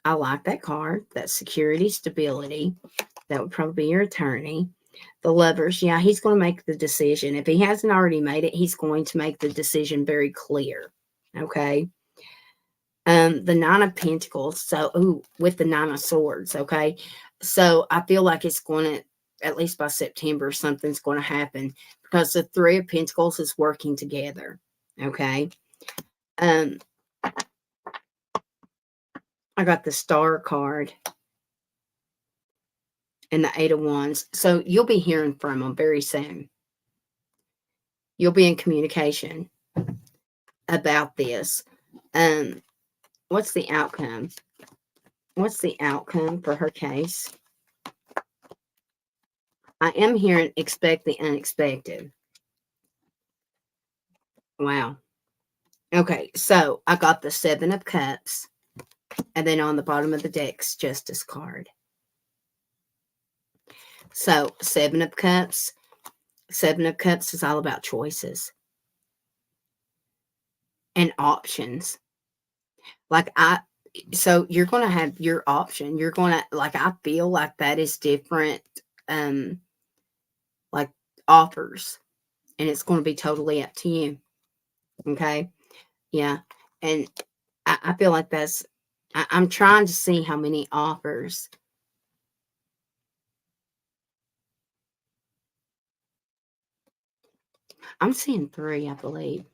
I like that card. That's security, stability. That would probably be your attorney. The Lovers. Yeah, he's going to make the decision. If he hasn't already made it, he's going to make the decision very clear. Okay? The Nine of Pentacles. So, with the Nine of Swords. Okay? So, I feel like it's going to, at least by September, something's going to happen. Because the Three of Pentacles is working together. Okay? I got the Star card and the Eight of Wands. So you'll be hearing from them very soon. You'll be in communication about this. What's the outcome? What's the outcome for her case? I am hearing expect the unexpected. Wow. Okay, so I got the Seven of Cups. And then on the bottom of the deck's Justice card. So, Seven of Cups. Seven of Cups is all about choices and options. So you're going to have your option. You're going to, I feel like that is different, like offers. And it's going to be totally up to you. Okay? Yeah. And I feel like I'm trying to see how many offers. I'm seeing 3, I believe.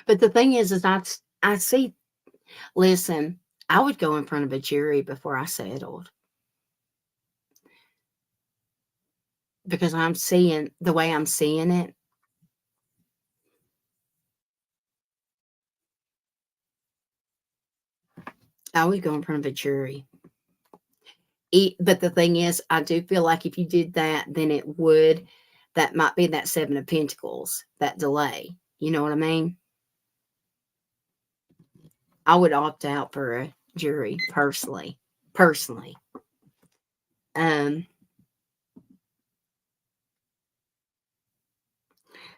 But the thing is I see, listen, I would go in front of a jury before I settled. Because I'm seeing, the way I'm seeing it, I would go in front of a jury. But the thing is, I do feel like if you did that, then that might be that Seven of Pentacles, that delay. You know what I mean? I would opt out for a jury, personally.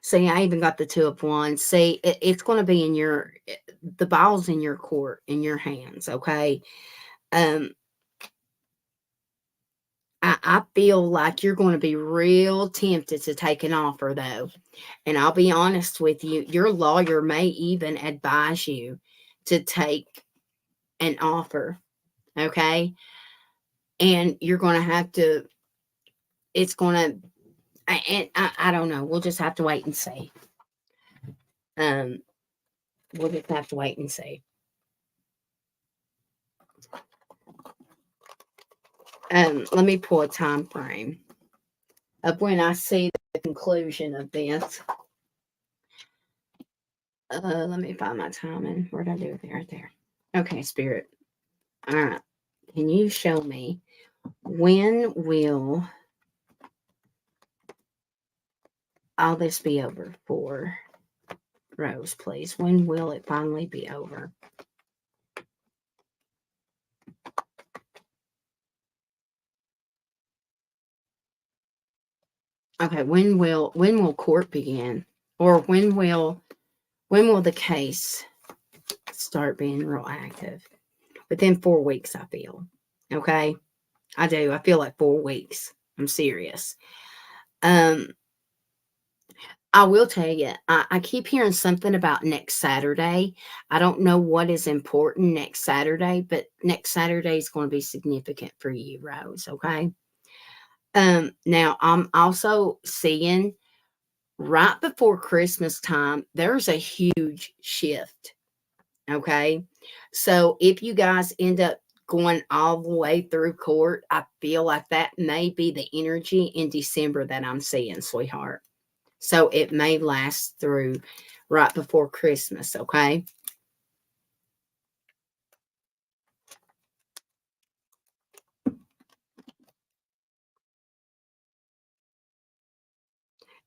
See, I even got the Two of Wands. See, it's going to be the ball's in your court, in your hands, okay? I feel like you're going to be real tempted to take an offer, though. And I'll be honest with you, your lawyer may even advise you to take an offer, okay? And you're going to have to, it's going to, and I don't know. We'll just have to wait and see. We'll just have to wait and see. Let me pull a time frame of when I see the conclusion of this. Let me find my timing. Where'd I do it? Right there. Okay, Spirit. All right. Can you show me when will all this be over for Rose, please? When will it finally be over? Okay, when will court begin? Or when will the case start being real active? Within 4 weeks, I feel. Okay? I do. I feel like 4 weeks. I'm serious. Um, I will tell you, I keep hearing something about next Saturday. I don't know what is important next Saturday, but next Saturday is going to be significant for you, Rose. Okay. Now I'm also seeing right before Christmas time, there's a huge shift. Okay. So if you guys end up going all the way through court, I feel like that may be the energy in December that I'm seeing, sweetheart. So it may last through right before Christmas, okay?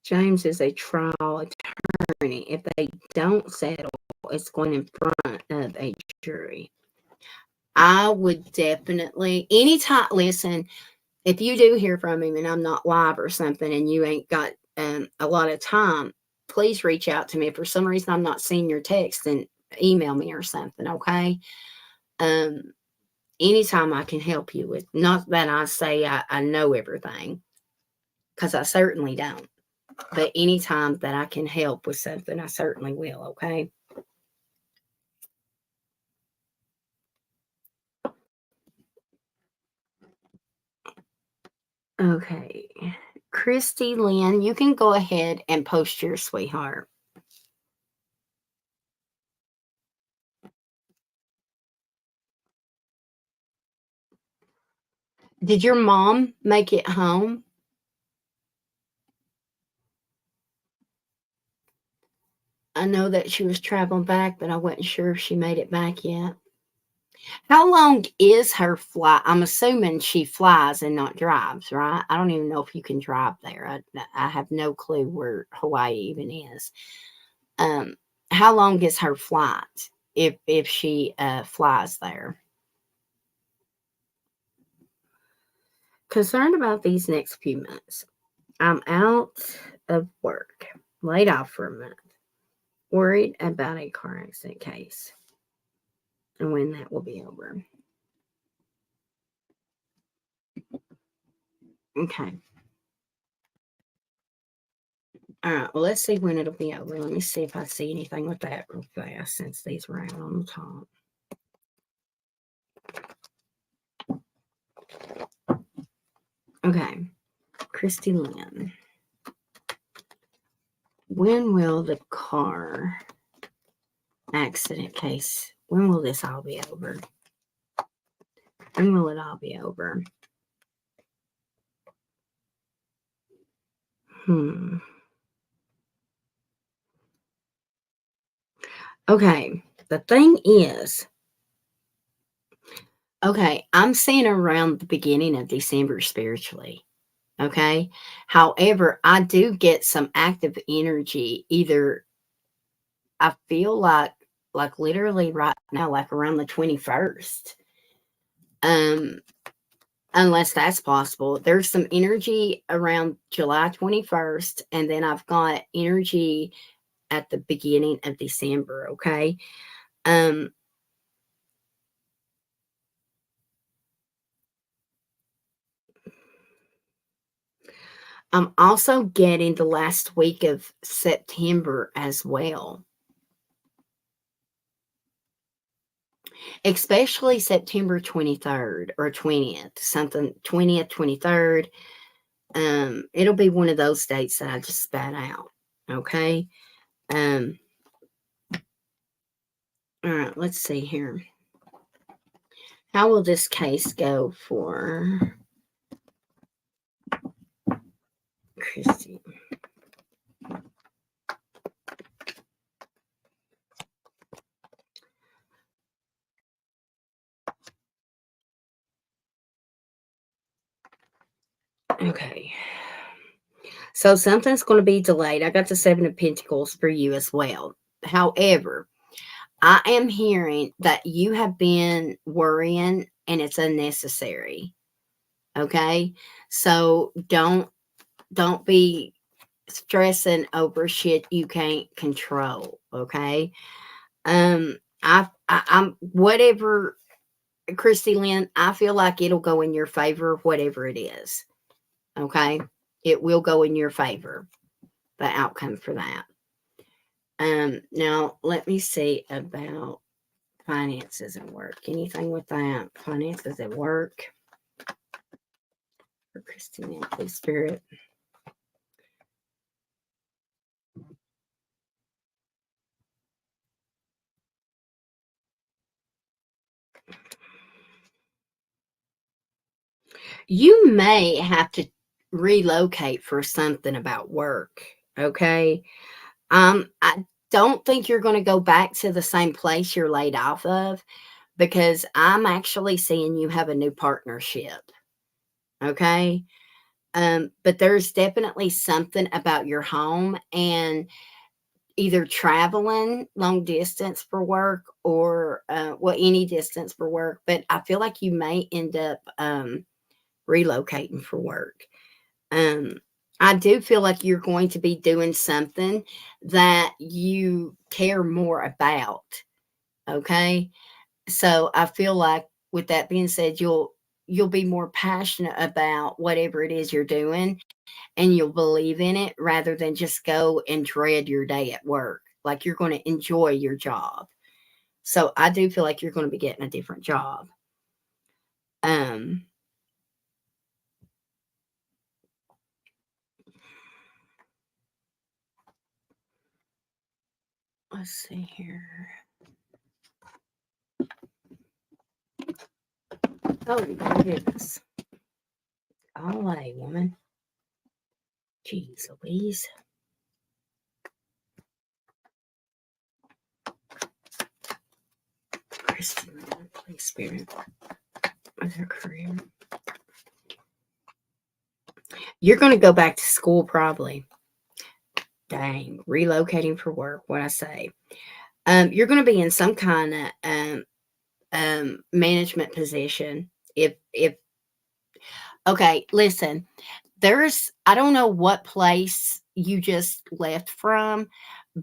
James is a trial attorney. If they don't settle, it's going in front of a jury. I would definitely, anytime, listen, if you do hear from him and I'm not live or something and you ain't got a lot of time, please reach out to me. If for some reason I'm not seeing your text, then email me or something, okay? Um, Anytime I can help you with, not that I say I know everything, because I certainly don't, but anytime that I can help with something, I certainly will, okay? Okay. Christy Lynn, you can go ahead and post your sweetheart. Did your mom make it home? I know that she was traveling back, but I wasn't sure if she made it back yet. How long is her flight? I'm assuming she flies and not drives, right? I don't even know if you can drive there. I have no clue where Hawaii even is. Um, how long is her flight if she flies there? Concerned about these next few months. I'm out of work, laid off for a month, worried about a car accident case and when that will be over. Okay. All right. Well, let's see when it'll be over. Let me see if I see anything with that real fast since these were out on the top. Okay. Christy Lynn. When will the car accident case, when will this all be over? When will it all be over? Hmm. Okay. The thing is, okay, I'm seeing around the beginning of December spiritually. Okay. However, I do get some active energy. Either I feel like literally right now, like around the 21st. Um, unless that's possible. There's some energy around July 21st, and then I've got energy at the beginning of December, okay? Um, I'm also getting the last week of September as well, especially September 23rd or 20th, something 20th, 23rd. It'll be one of those dates that I just spat out, okay? Um, all right, let's see here. How will this case go for Christy? Okay. So something's going to be delayed. I got the Seven of Pentacles for you as well. However, I am hearing that you have been worrying and it's unnecessary. Okay. So don't Don't be stressing over shit you can't control. Okay. I'm whatever, Christy Lynn, I feel like it'll go in your favor, whatever it is. Okay. It will go in your favor, the outcome for that. Now let me see about finances and work. Anything with that? Finances at work for Christy Lynn, please, Spirit. You may have to relocate for something about work. Okay. I don't think you're going to go back to the same place you're laid off of, because I'm actually seeing you have a new partnership. Okay. But there's definitely something about your home and either traveling long distance for work or, well, any distance for work. But I feel like you may end up relocating for work. Um, I do feel like you're going to be doing something that you care more about. Okay. So I feel like, with that being said, you'll be more passionate about whatever it is you're doing, and you'll believe in it rather than just go and dread your day at work. Like, you're going to enjoy your job. So I do feel like you're going to be getting a different job. Um, let's see here. Oh, my goodness. All right, woman. Jeez Louise. Christy, please, Spirit, with her career. You're going to go back to school probably. Dang, relocating for work. What I say? You're going to be in some kind of management position. If okay, listen. I don't know what place you just left from,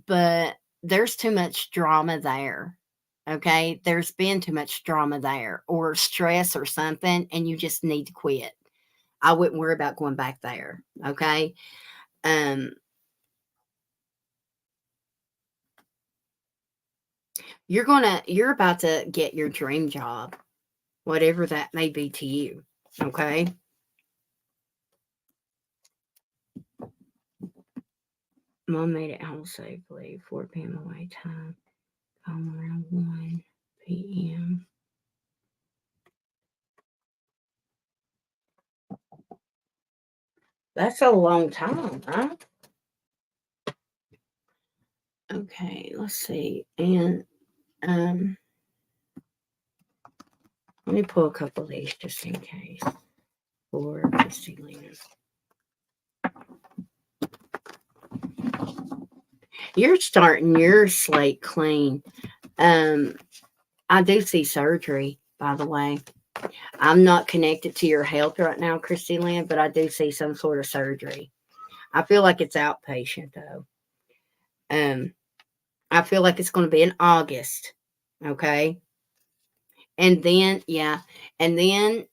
but there's too much drama there. Okay, there's been too much drama there, or stress or something, and you just need to quit. I wouldn't worry about going back there. Okay. Um, you're about to get your dream job, whatever that may be to you. Okay. Mom made it home safely. 4 p.m. away time. Home around 1 p.m. That's a long time, huh? Okay, let's see. And let me pull a couple of these just in case for Christy Lena. You're starting your slate clean. I do see surgery, by the way. I'm not connected to your health right now, Christy Lynn, but I do see some sort of surgery. I feel like it's outpatient though. I feel like it's going to be in August. Okay. And then, yeah. And then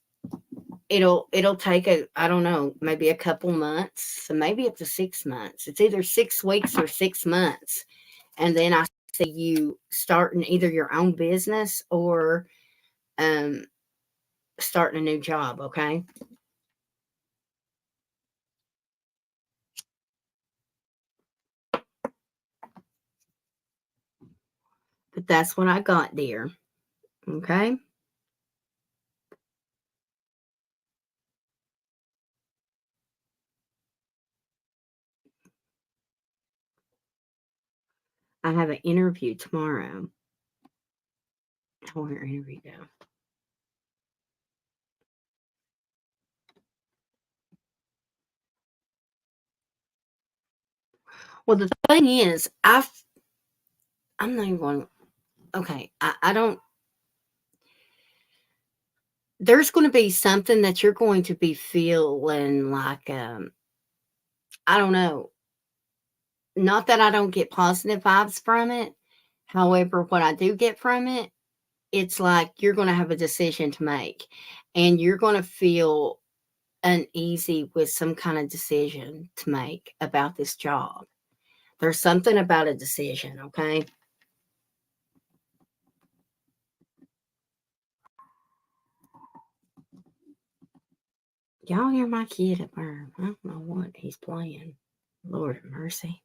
it'll take I don't know, maybe a couple months, so maybe up to 6 months. It's either 6 weeks or 6 months. And then I see you starting either your own business or um starting a new job. Okay. But that's what I got, dear. Okay. I have an interview tomorrow. How will your interview go? Well, the thing is, I'm not even going. Okay, I don't. There's going to be something that you're going to be feeling like I don't know. Not that I don't get positive vibes from it. However, what I do get from it, it's like you're going to have a decision to make and you're going to feel uneasy with some kind of decision to make about this job. There's something about a decision, okay? Y'all hear my kid up there? I don't know what he's playing. Lord have mercy.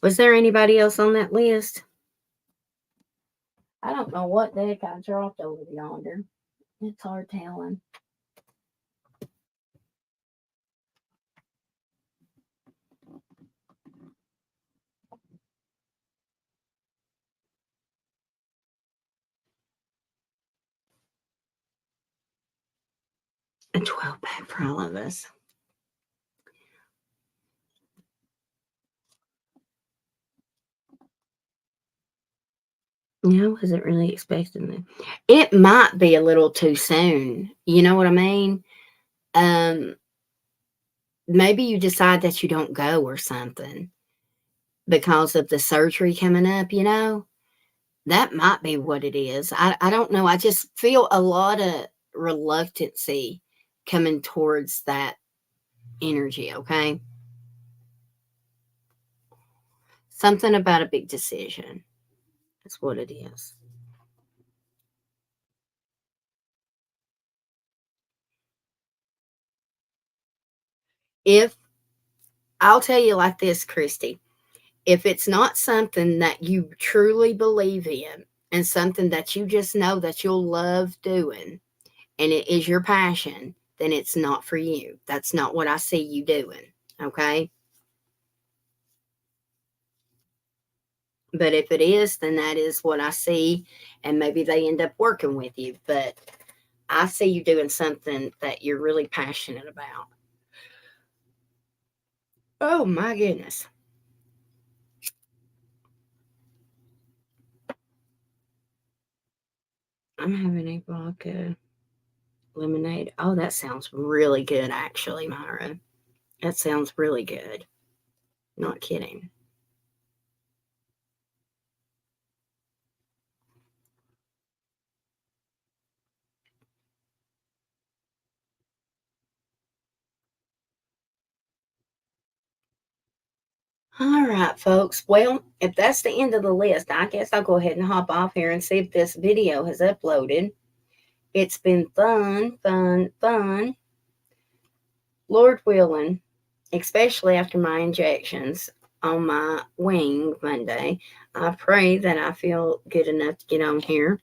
Was there anybody else on that list? I don't know what the heck I dropped over yonder. It's hard telling. A 12 pack for all of us. Yeah, I wasn't really expecting that. It might be a little too soon. You know what I mean? Um, Maybe you decide that you don't go or something because of the surgery coming up, you know? That might be what it is. I don't know. I just feel a lot of reluctancy coming towards that energy, okay? Something about a big decision. That's what it is. If I'll tell you like this, Christy, if it's not something that you truly believe in and something that you just know that you'll love doing and it is your passion, then it's not for you. That's not what I see you doing, okay? But if it is, then that is what I see, and maybe they end up working with you. But I see you doing something that you're really passionate about. Oh my goodness. I'm having a vodka lemonade. Oh, that sounds really good, actually, Myra. That sounds really good. Not kidding. All right, folks. Well, if that's the end of the list, I guess I'll go ahead and hop off here and see if this video has uploaded. It's been fun, fun, fun. Lord willing, especially after my injections on my wing Monday, I pray that I feel good enough to get on here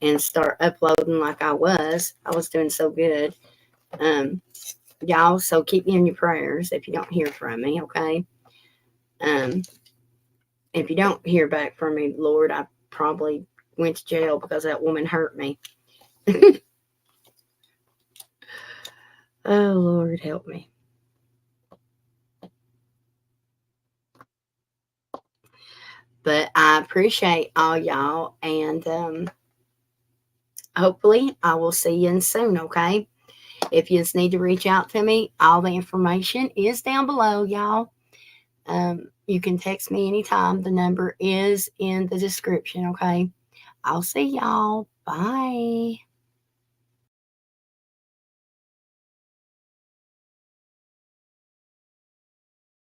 and start uploading like I was. I was doing so good. Um, y'all, so keep me in your prayers if you don't hear from me, okay? Um, if you don't hear back from me, Lord, I probably went to jail because that woman hurt me. Oh, Lord, help me. But I appreciate all y'all, and hopefully I will see you soon, okay? If you just need to reach out to me, all the information is down below, y'all. You can text me anytime. The number is in the description, okay? I'll see y'all. Bye.